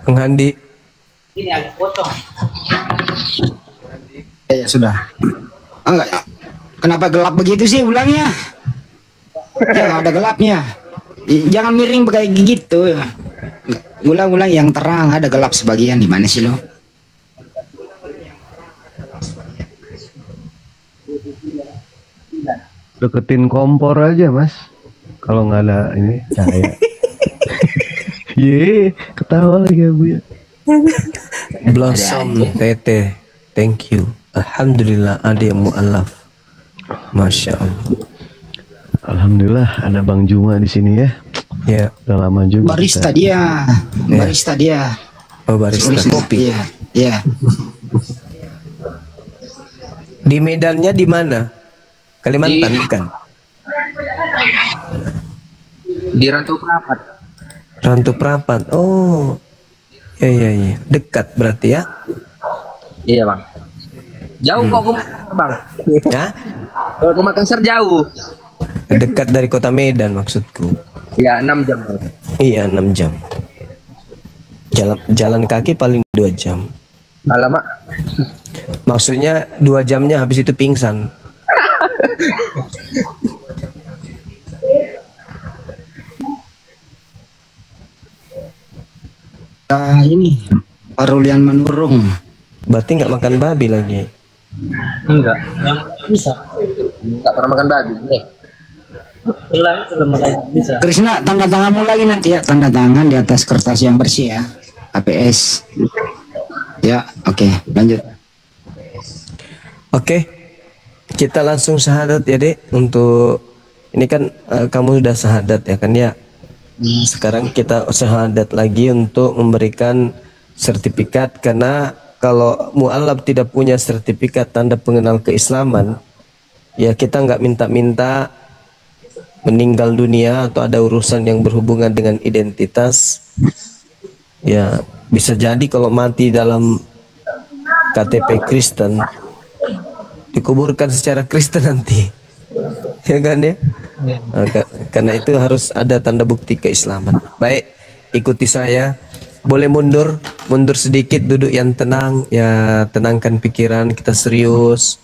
Bang Handi. Ini agak kosong. Ya sudah. Enggak. Kenapa gelap begitu sih ulangnya? Ya ada gelapnya. Jangan miring kayak gitu. Ulang-ulang yang terang, ada gelap sebagian. Di mana sih lo? Deketin kompor aja, Mas. Kalau nggak ada ini cahaya. Ye, ketawa lagi ya, Bu ya. Blossom Tete, thank you. Alhamdulillah ada yang mu'alaf. Masya Allah. Alhamdulillah ada Bang Juma di sini ya. Ya. Udah lama juga. Barista kita. dia. Barista dia. Oh, barista kopi. Iya. Iya. Di Medannya di mana? Kalimantan bukan? Di Rantau Prapat. Rantau Prapat. Oh. Ya. Dekat berarti ya? Iya, Bang. Jauh kok ke Makassar, Bang. Ya? Kalau ke Makassar jauh. Dekat dari kota Medan maksudku. Ya, 6 jam. Bang. Iya, 6 jam. Jalan kaki paling 2 jam. Alamak. Maksudnya 2 jamnya habis itu pingsan. Ini Parulian menurung. Berarti nggak makan babi lagi. Enggak. Yang bisa. Enggak pernah makan babi. Nih. Hilang sudah makan bisa. Krisna, tanda tanganmu lagi nanti ya, tanda tangan di atas kertas yang bersih ya. APS. Ya, oke, lanjut. Oke. Kita langsung syahadat ya, Dek. Untuk ini kan kamu sudah syahadat ya kan ya. Sekarang kita syahadat lagi untuk memberikan sertifikat, karena kalau mu'alaf tidak punya sertifikat tanda pengenal keislaman, ya kita nggak minta-minta meninggal dunia atau ada urusan yang berhubungan dengan identitas. Ya bisa jadi kalau mati dalam KTP Kristen, dikuburkan secara Kristen nanti. ya kan ya. Karena itu harus ada tanda bukti keislaman. Baik, ikuti saya. Boleh mundur sedikit, duduk yang tenang, ya tenangkan pikiran, kita serius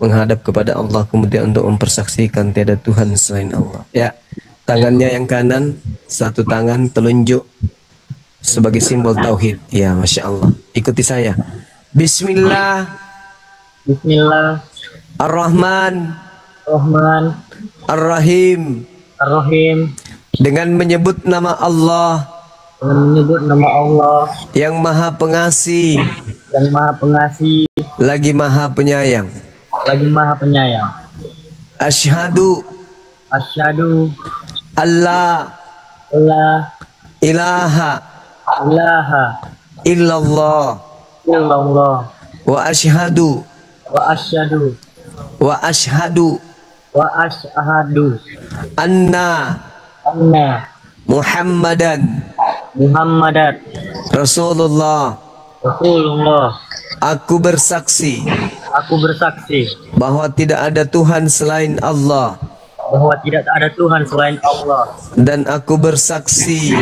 menghadap kepada Allah, kemudian untuk mempersaksikan tiada Tuhan selain Allah. Ya, tangannya yang kanan, satu tangan telunjuk sebagai simbol tauhid. Ya, masya Allah. Ikuti saya. Bismillah. Bismillah. Ar-Rahman. Rahman. Ar-Rahim. Ar-Rahim. Dengan menyebut nama Allah. Dengan menyebut nama Allah yang Maha Pengasih, yang Maha Pengasih, lagi Maha Penyayang, lagi Maha Penyayang. Asyhadu Allah ilaha illallah wa asyhadu anna Muhammadan Rasulullah. Aku bersaksi bahwa tidak ada Tuhan selain Allah. Dan aku bersaksi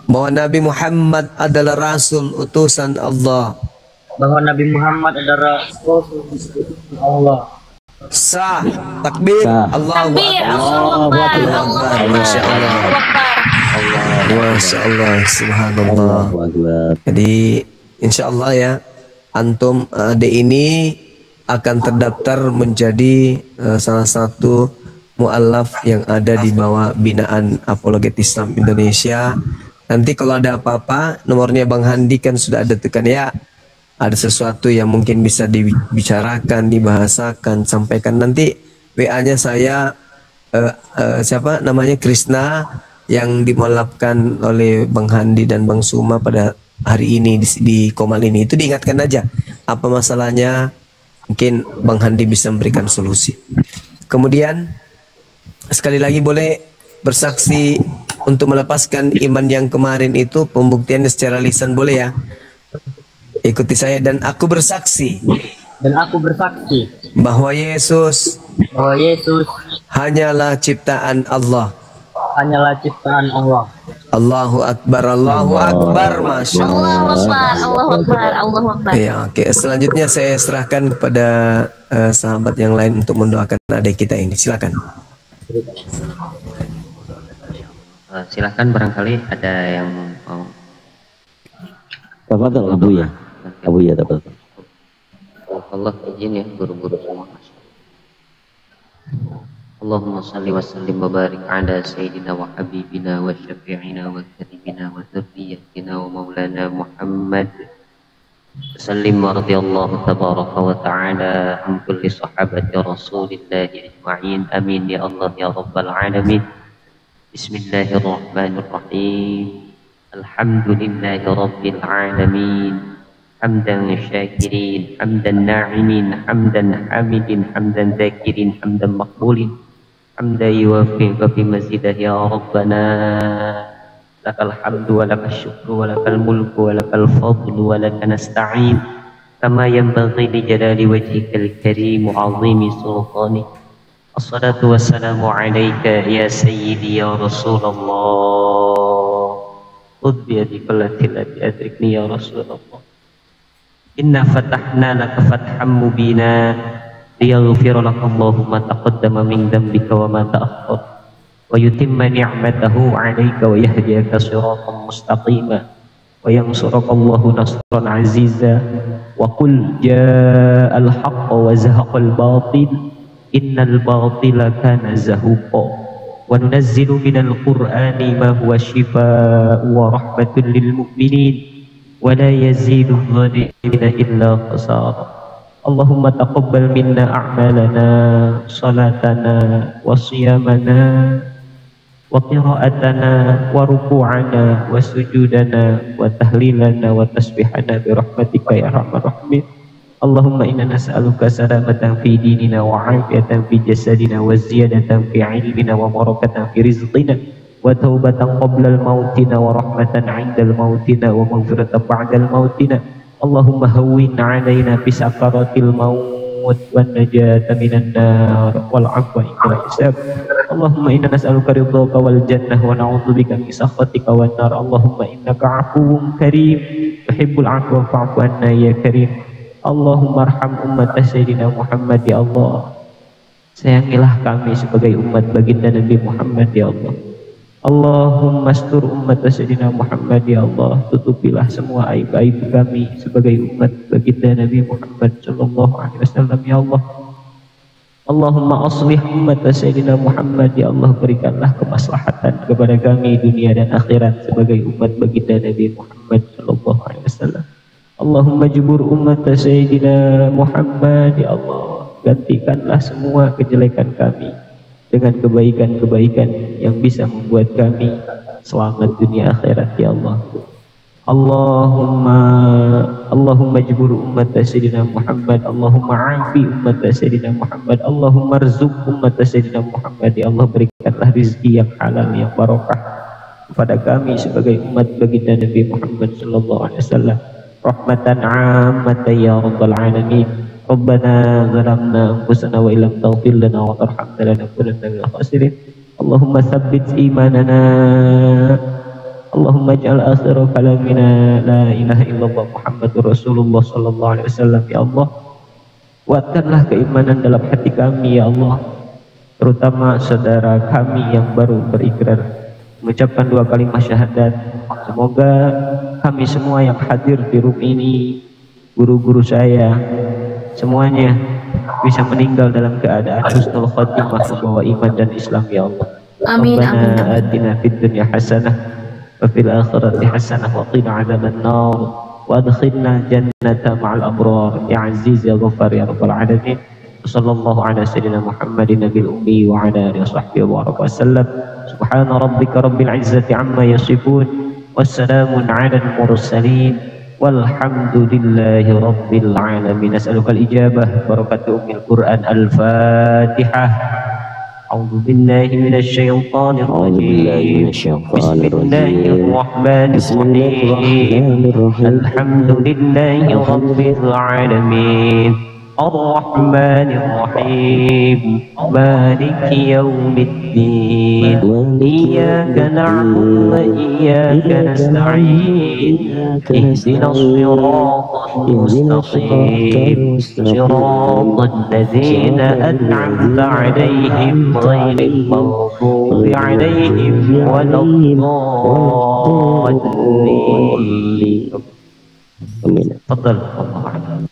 bahwa Nabi Muhammad adalah Rasul utusan Allah. Sah, takbir, Allahu Akbar, Masya Allah, Masya Allah, Subhanallah. Jadi insya Allah ya, antum adik ini akan terdaftar menjadi salah satu mu'alaf yang ada di bawah binaan Apologet Islam Indonesia. Nanti kalau ada apa-apa, nomornya Bang Handi kan sudah ada, tekan ya. Ada sesuatu yang mungkin bisa dibicarakan, dibahasakan, sampaikan. Nanti WA-nya saya siapa namanya, Krisna, yang dimolapkan oleh Bang Handi dan Bang Suma pada hari ini di Komal ini. Itu diingatkan aja apa masalahnya, mungkin Bang Handi bisa memberikan solusi. Kemudian sekali lagi boleh bersaksi untuk melepaskan iman yang kemarin itu, pembuktiannya secara lisan boleh ya. Ikuti saya. Dan aku bersaksi bahwa Yesus hanyalah ciptaan Allah. Allahu Akbar, Allahu Akbar, Masya Allah. Allahu Akbar. Ya, oke. Selanjutnya saya serahkan kepada sahabat yang lain untuk mendoakan adik kita ini. Silakan. Silakan, barangkali ada yang mau. Tafadhol Abu ya. Abu ya, tafadhol. Allah izin ya guru-guru semua. Allahumma salli wa sallim wa barik ala sayyidina wa habibina wa syafi'ina wa karibina wa dhurriyyatina wa maulana Muhammad. Sallim wa radiyallahu tabaraka wa ta'ala an kulli sahabati rasulillahi ajma'in. Amin ya Allah ya rabbal alamin. Bismillahirrahmanirrahim. Alhamdulillahi rabbil alamin. Hamdan syakirin, hamdan na'imin, hamdan hamidin, hamdan dhakirin, hamdan maqbulin, hamdan yuwafi wa fi mazidah ya Rabbana. Lakal hamdu wa lakal syukru wa lakal mulku wa lakal fadlu wa laka nasta'in. Kama yanbaghi li jalali wajhikal karim wa 'azimi sultanik. Assalatu wassalamu alayka ya sayyidi ya Rasulullah. Khudh bi yadika allati la adrikni ya Rasulullah. Inna fatahna laka fathan mubina liyaghfira laka Allahu ma taqaddama min dhanbika wa ma ta'akhkhar wa yutimma ni'matahu 'alayka wa yahdiyaka siratan mustaqima wa yansuraka Allahu nasran 'aziza wa qul jaa'al haqqu wa zahaqal batil innal batila kana zahuqa wa nunazzilu minal qur'ani ma huwa shifaa'un wa rahmatun lil mu'minin ولا يزيد الظالمين إلا خسارا. اللهم تقبل منا أعمالنا صلاتنا وصيامنا وقراءتنا وركوعنا وسجودنا وتهليلنا وتسبيحنا برحمتك يا أرحم الراحمين. اللهم إنا نسألك سلامة في ديننا وعافية في جسدنا وزيادة في علمنا وبركة في رزقنا وتوبة قبل الموتنا ورحمة عند الموتنا ومغفرة بعد الموتنا. اللهم هون علينا بسكرات الموت الموت والنجاة من النار والعفو عند الحساب. اللهم إنا نسألك رضاك والجنة ونعوذ بك من سخطك والنار. اللهم إنك عفو كريم تحب العفو فاعف عنا يا كريم. اللهم ارham umat Sayyidina Muhammad ya Allah. Sayangilah kami sebagai umat baginda Nabi Muhammad ya Allah. Allahumma astur umat Sayyidina Muhammad ya Allah. Tutupilah semua aib-aib kami sebagai umat baginda Nabi Muhammad sallallahu alaihi wasallam ya Allah. Allahumma aslih umat Sayyidina Muhammad ya Allah. Berikanlah kemaslahatan kepada kami dunia dan akhirat sebagai umat baginda Nabi Muhammad sallallahu alaihi wasallam. Allahumma jubur umat Sayyidina Muhammad ya Allah. Gantikanlah semua kejelekan kami dengan kebaikan-kebaikan yang bisa membuat kami selamat dunia akhirat ya Allah. Allahumma jubur umat Sayyidina Muhammad. Allahumma afi umat Sayyidina Muhammad. Allahumma rzuq umat Sayyidina Muhammad ya Allah. Berikanlah rizki yang halal yang barokah kepada kami sebagai umat baginda Nabi Muhammad sallallahu alaihi wasallam. Rahmatan 'ammatan ya rabbal alamin. Rabbana zalamna anfusana wa illam taghfir lana wa tarhamna lanakunanna minal khasirin. Allahumma tsabbit imanana. Allahumma ij'al akhir kalamina la ilaha illallah Muhammadur Rasulullah sallallahu alaihi wasallam ya Allah. Kuatkanlah keimanan dalam hati kami ya Allah, terutama saudara kami yang baru berikrar mengucapkan 2 kalimat syahadat. Semoga kami semua yang hadir di room ini, guru-guru saya, semuanya bisa meninggal dalam keadaan husnul khatimah, membawa iman dan Islam ya Allah. Amin. Rabbana atina fid dunya hasanah wa fil akhirati hasanah wa qina adzaban nar wa adkhilna jannata ma'al abrar ya aziz ya ghaffar ya rabbal alamin. Sallallahu ala sayyidina Muhammadin nabil ummi wa ala alihi washabbihi wa sallam. Subhana rabbika rabbil izzati amma yasifun wassalamun ala al mursalin walhamdulillahi rabbil alamin. As'aluka al-ijabah barakatu ummil Qur'an. Al-Fatihah. A'udzu billahi minasy syaithanir rajim. Bismillahirrahmanirrahim. Alhamdulillahi rabbil alamin. Ar-Rahmanir Rahim. Maliki yaumiddin. Iyyaka na'budu wa iyyaka nasta'in. Ihdinas siratal mustaqim. Siratal ladzina an'amta 'alaihim ghairil maghdubi 'alaihim waladdallin. Amin. Tafadhal.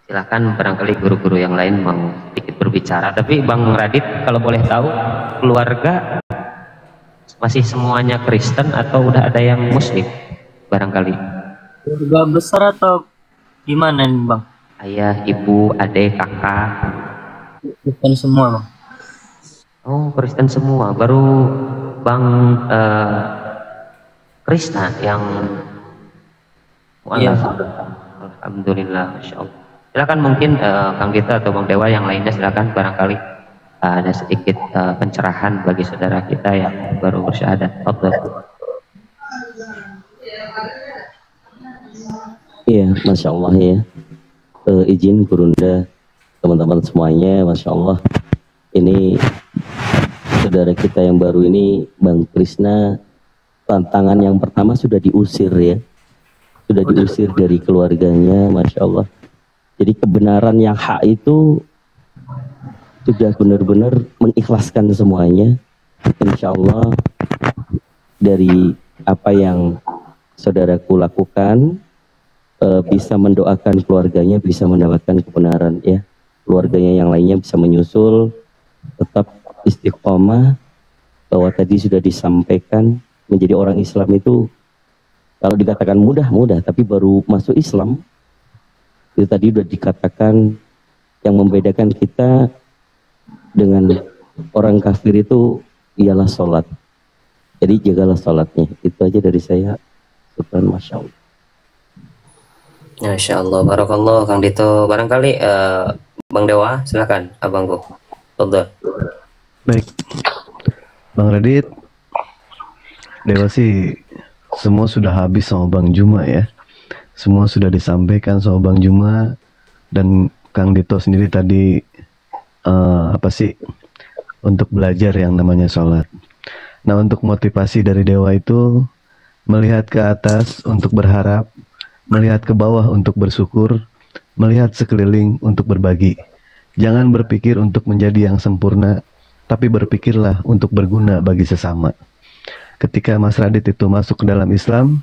Silakan barangkali guru-guru yang lain mau sedikit berbicara. Tapi Bang Radit kalau boleh tahu, keluarga masih semuanya Kristen atau udah ada yang Muslim barangkali? Keluarga besar atau gimana nih Bang? Ayah, ibu, adik, kakak? Kristen semua Bang. Oh Kristen semua. Baru Bang Krishna yang Alhamdulillah, Masya Allah. Silakan mungkin Kang Gita atau Bang Dewa yang lainnya, silakan barangkali ada sedikit pencerahan bagi saudara kita yang baru bersyahadat. Iya, Masya Allah ya. Izin Gurunda, teman-teman semuanya, Masya Allah. Ini saudara kita yang baru ini, Bang Krishna, tantangan yang pertama sudah diusir ya. Sudah diusir dari keluarganya, Masya Allah. Jadi kebenaran yang hak itu sudah benar-benar mengikhlaskan semuanya. Insya Allah dari apa yang saudaraku lakukan, bisa mendoakan keluarganya bisa mendapatkan kebenaran ya. Keluarganya yang lainnya bisa menyusul, tetap istiqomah, bahwa tadi sudah disampaikan menjadi orang Islam itu kalau dikatakan mudah, tapi baru masuk Islam itu tadi sudah dikatakan yang membedakan kita dengan orang kafir itu ialah sholat. Jadi jagalah sholatnya. Itu aja dari saya. Syukran, Masya Allah. Masya Allah, barakallah Kang Dito. Barangkali Bang Dewa, silakan abangku. Tolong. Baik, Bang Radit, Dewa sih semua sudah habis sama Bang Juma ya. Semua sudah disampaikan sama Bang Juma dan Kang Dito sendiri tadi untuk belajar yang namanya sholat. Nah, untuk motivasi dari Dewa itu melihat ke atas untuk berharap, melihat ke bawah untuk bersyukur, melihat sekeliling untuk berbagi. Jangan berpikir untuk menjadi yang sempurna, tapi berpikirlah untuk berguna bagi sesama. Ketika Mas Radit itu masuk ke dalam Islam,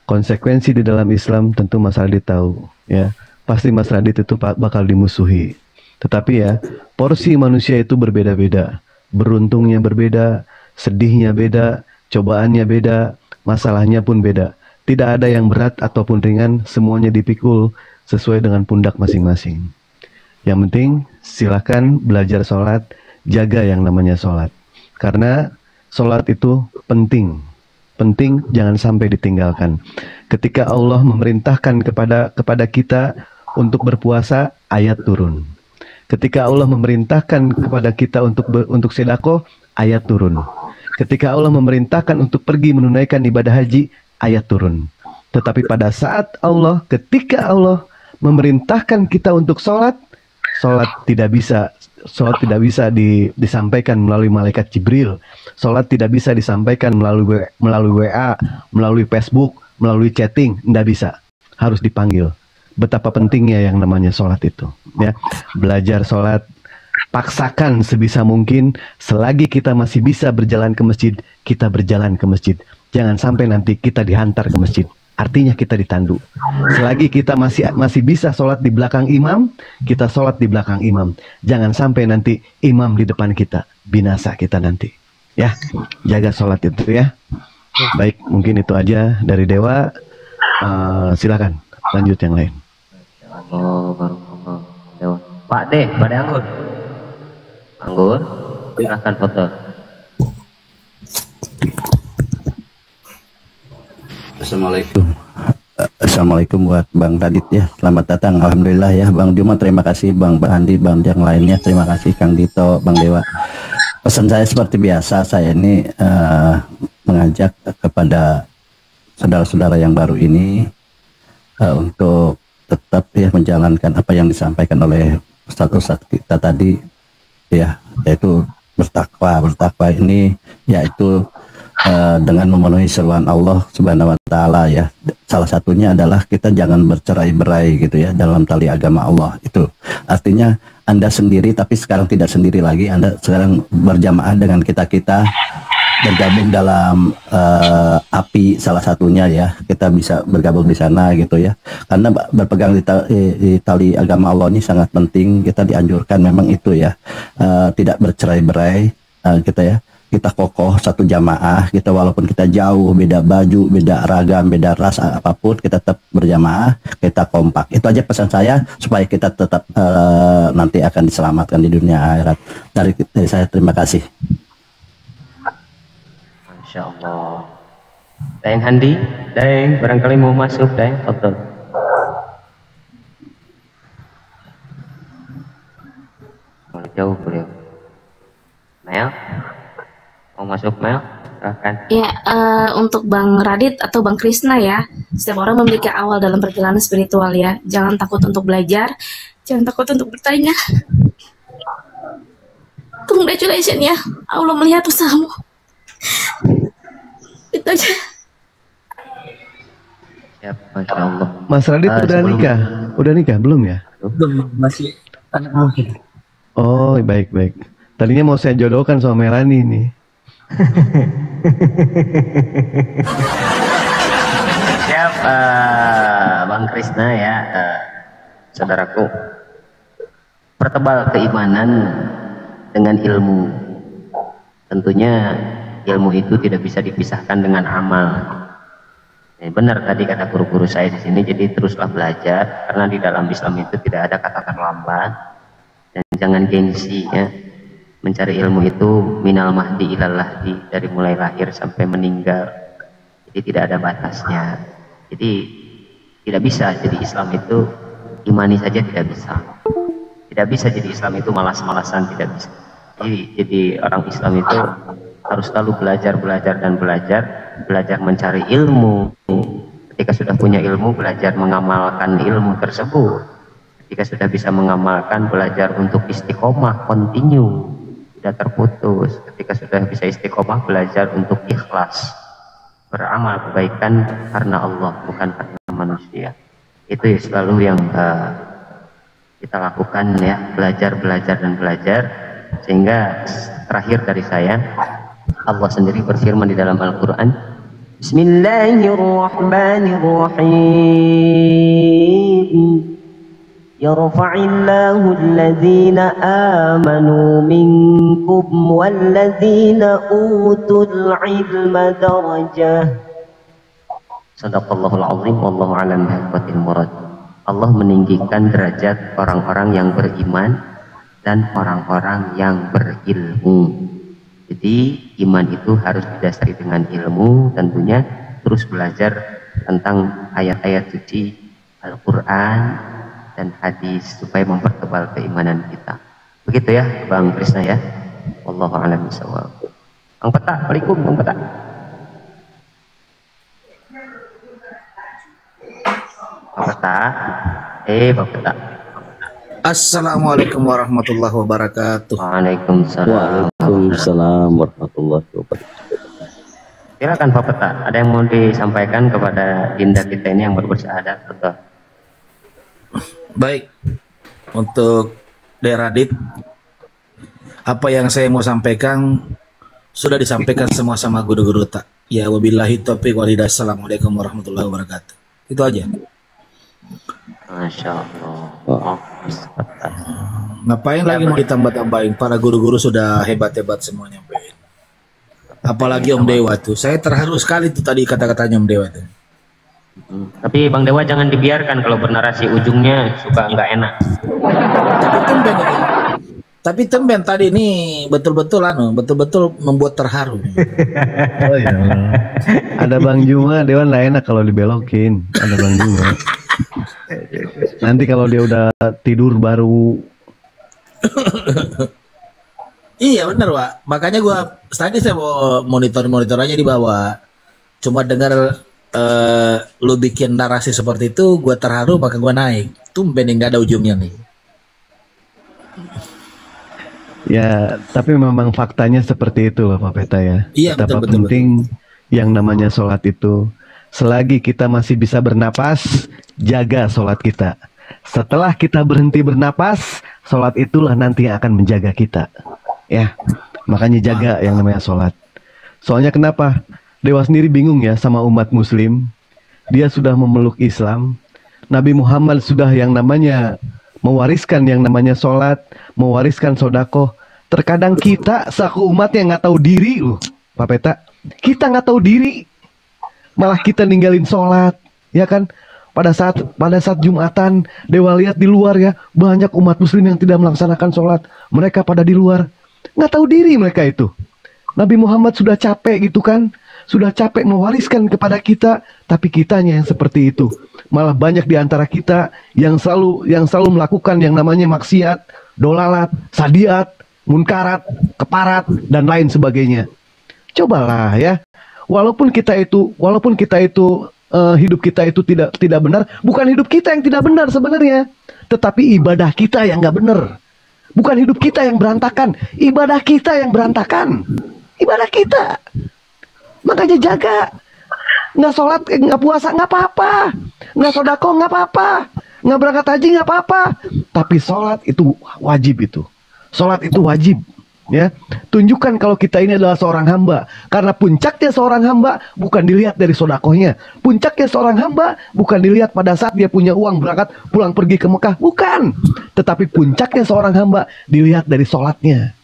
konsekuensi di dalam Islam tentu Mas Radit tahu ya. Pasti Mas Radit itu bakal dimusuhi. Tetapi ya, porsi manusia itu berbeda-beda. Beruntungnya berbeda, sedihnya beda, cobaannya beda, masalahnya pun beda. Tidak ada yang berat ataupun ringan, semuanya dipikul sesuai dengan pundak masing-masing. Yang penting silakan belajar sholat, jaga yang namanya sholat. Karena sholat itu penting. Penting, jangan sampai ditinggalkan. Ketika Allah memerintahkan kepada kita untuk berpuasa, ayat turun. Ketika Allah memerintahkan kepada kita untuk sedekah, ayat turun. Ketika Allah memerintahkan untuk pergi menunaikan ibadah haji, ayat turun. Tetapi pada saat ketika Allah memerintahkan kita untuk sholat tidak bisa disampaikan melalui malaikat Jibril. Sholat tidak bisa disampaikan melalui WA, melalui Facebook, melalui chatting, tidak bisa. Harus dipanggil. Betapa pentingnya yang namanya sholat itu. Ya, belajar sholat, paksakan sebisa mungkin. Selagi kita masih bisa berjalan ke masjid, kita berjalan ke masjid. Jangan sampai nanti kita dihantar ke masjid. Artinya kita ditandu. Selagi kita masih bisa sholat di belakang imam, kita sholat di belakang imam. Jangan sampai nanti imam di depan kita, binasa kita nanti. Ya, jaga sholat itu ya. Baik, mungkin itu aja dari Dewa. Silakan lanjut yang lain. Dewa. Pak D, Pak D Anggur. Anggur, silakan foto. Assalamualaikum buat Bang Radit ya. Selamat datang. Alhamdulillah ya Bang Juma, terima kasih Bang Andi, Bang yang lainnya, terima kasih Kang Dito, Bang Dewa. Pesan saya seperti biasa, saya ini mengajak kepada saudara-saudara yang baru ini untuk tetap ya menjalankan apa yang disampaikan oleh Ustaz kita tadi ya, yaitu bertakwa ini yaitu dengan memenuhi seruan Allah Subhanahu wa taala ya. Salah satunya adalah kita jangan bercerai-berai gitu ya dalam tali agama Allah. Itu artinya Anda sendiri tapi sekarang tidak sendiri lagi, Anda sekarang berjamaah dengan kita-kita bergabung dalam api salah satunya ya. Kita bisa bergabung di sana gitu ya. Karena berpegang di tali agama Allah ini sangat penting. Kita dianjurkan memang itu ya, tidak bercerai-berai kita ya. Kita kokoh satu jamaah, kita walaupun kita jauh, beda baju, beda ragam, beda ras, apapun, kita tetap berjamaah, kita kompak. Itu aja pesan saya supaya kita tetap nanti akan diselamatkan di dunia akhirat. Dari saya terima kasih. Masya Allah. Deng Handi, Deng, barangkali mau masuk, Deng, foto. Jauh beliau. Mel, mau masuk Mel? Silahkan. Ya, untuk Bang Radit atau Bang Krisna ya, setiap orang memiliki awal dalam perjalanan spiritual ya. Jangan takut untuk belajar, jangan takut untuk bertanya. Congratulations ya, Allah melihat usahamu. Itu aja. Siap, Masya Allah. Mas Radit udah nikah? Udah nikah? Belum ya? Belum, masih anak mungkin. Oh, baik-baik. Tadinya mau saya jodohkan sama Melani nih. Siap, Bang Krisna ya, saudaraku. Pertebal keimanan dengan ilmu. Tentunya ilmu itu tidak bisa dipisahkan dengan amal. Benar tadi kata guru-guru saya di sini. Jadi teruslah belajar, karena di dalam Islam itu tidak ada kata terlambat. Dan jangan gengsi ya. Mencari ilmu itu minal mahdi ilal lahdi, dari mulai lahir sampai meninggal. Jadi tidak ada batasnya. Jadi tidak bisa jadi Islam itu imani saja, tidak bisa. Tidak bisa jadi Islam itu malas-malasan, tidak bisa. Jadi orang Islam itu harus selalu belajar dan belajar belajar mencari ilmu. Ketika sudah punya ilmu, belajar mengamalkan ilmu tersebut. Ketika sudah bisa mengamalkan, belajar untuk istiqomah, continue, tidak terputus. Ketika sudah bisa istiqomah, belajar untuk ikhlas, beramal kebaikan karena Allah, bukan karena manusia. Itu ya selalu yang kita lakukan ya, belajar dan belajar. Sehingga terakhir dari saya, Allah sendiri berfirman di dalam Al-Quran, Bismillahirrahmanirrahim, Yarfa'illahu alladhina amanu minkum walladhina utul ilma darajah. Sadaqallahul azim, wallahu a'lam bihaqatil murad. Allah meninggikan derajat orang-orang yang beriman dan orang-orang yang berilmu. Jadi iman itu harus didasari dengan ilmu tentunya, terus belajar tentang ayat-ayat suci Al-Quran dan hadis supaya mempertebal keimanan kita. Begitu ya Bang Krisna ya. Wallahu a'lam bishawab. Bang Peta, Waalaikumsalam Bang Peta. Bang Peta, Bang Peta. Assalamualaikum warahmatullahi wabarakatuh. Waalaikumsalam. Waalaikumsalam warahmatullahi wabarakatuh. Silakan Pak Peta, ada yang mau disampaikan kepada dinda kita ini yang baru bersyahadat, betul? Baik, untuk daerah Radit, apa yang saya mau sampaikan sudah disampaikan semua sama guru-guru tak. Ya wabillahi taufiq walhidayah. Assalamualaikum warahmatullahi wabarakatuh. Itu aja. Masya Allah. Ngapain lagi mau ditambah-tambahin? Para guru-guru sudah hebat-hebat semuanya. Apalagi Om Dewa tuh. Saya terharu sekali tuh tadi kata-katanya Om Dewa tuh. Tapi Bang Dewa jangan dibiarkan kalau bernarasi ujungnya suka nggak enak. Tapi temben tadi ini betul-betul membuat terharu. Oh ya. Ada Bang Juma, Dewan nggak enak kalau dibelokin. Ada Bang Juma. Nanti kalau dia udah tidur baru. Iya benar Pak. Makanya tadi saya mau monitor aja di bawah. Cuma dengar lu bikin narasi seperti itu, gue terharu, maka gue naik. Tumben nggak ada ujungnya nih. Ya, tapi memang faktanya seperti itu loh Pak Peta ya. Iya, betapa betul. penting yang namanya sholat itu. Selagi kita masih bisa bernapas, jaga sholat kita. Setelah kita berhenti bernapas, sholat itulah nanti yang akan menjaga kita. Ya, makanya jaga yang namanya sholat. Soalnya kenapa? Dewa sendiri bingung ya sama umat muslim. Dia sudah memeluk Islam. Nabi Muhammad sudah yang namanya mewariskan yang namanya sholat, mewariskan sodakoh. Terkadang kita selaku umat yang nggak tahu diri loh, Pak Peta. Kita nggak tahu diri, malah kita ninggalin sholat, ya kan? Pada saat Jumatan, Dewa lihat di luar ya, banyak umat muslim yang tidak melaksanakan sholat. Mereka pada di luar, nggak tahu diri mereka itu. Nabi Muhammad sudah capek gitu kan, sudah capek mewariskan kepada kita, tapi kitanya yang seperti itu. Malah banyak di antara kita yang selalu melakukan yang namanya maksiat, dolalat, sadiat, munkarat, keparat, dan lain sebagainya. Cobalah ya, walaupun kita itu hidup kita itu tidak benar, bukan hidup kita yang tidak benar sebenarnya, tetapi ibadah kita yang nggak benar. Bukan hidup kita yang berantakan, ibadah kita yang berantakan. Ibadah kita. Makanya jaga. Nggak sholat, nggak puasa, nggak apa-apa. Nggak sodako, nggak apa-apa. Nggak berangkat haji, nggak apa-apa. Tapi sholat itu wajib itu. Sholat itu wajib. Ya, tunjukkan kalau kita ini adalah seorang hamba. Karena puncaknya seorang hamba bukan dilihat dari sodakohnya. Puncaknya seorang hamba bukan dilihat pada saat dia punya uang berangkat pulang pergi ke Mekah. Bukan. Tetapi puncaknya seorang hamba dilihat dari sholatnya.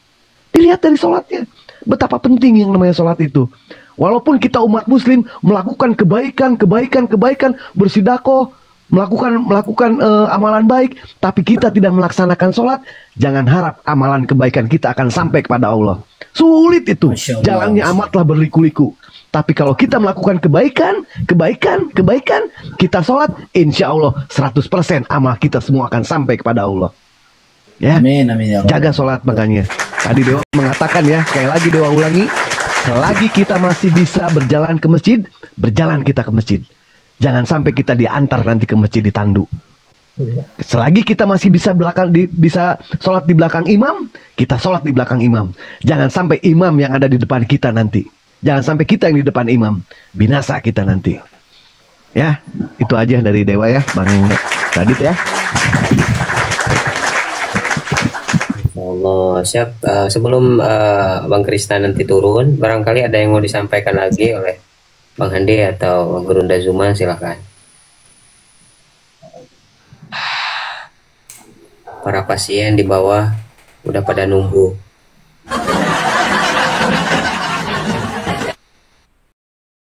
Dilihat dari sholatnya. Betapa penting yang namanya sholat itu. Walaupun kita umat muslim melakukan kebaikan, bersedekah, melakukan amalan baik, tapi kita tidak melaksanakan sholat, jangan harap amalan kebaikan kita akan sampai kepada Allah. Sulit itu, jalannya amatlah berliku-liku. Tapi kalau kita melakukan kebaikan, kita sholat, insya Allah 100% amal kita semua akan sampai kepada Allah. Ya, amin, amin, ya Allah. Jaga sholat makanya. Tadi Dewa mengatakan ya, sekali lagi Dewa ulangi, Selagi kita masih bisa berjalan ke masjid, berjalan kita ke masjid. Jangan sampai kita diantar nanti ke masjid ditandu. Selagi kita masih bisa bisa sholat di belakang imam, kita sholat di belakang imam. Jangan sampai imam yang ada di depan kita nanti. Jangan sampai kita yang di depan imam. Binasa kita nanti. Ya, itu aja dari Dewa ya, Bang Radit ya. Allah, siap. Sebelum Bang Krisna nanti turun, barangkali ada yang mau disampaikan lagi oleh Bang Handi atau Gurunda Zuma, silakan. Para pasien di bawah udah pada nunggu.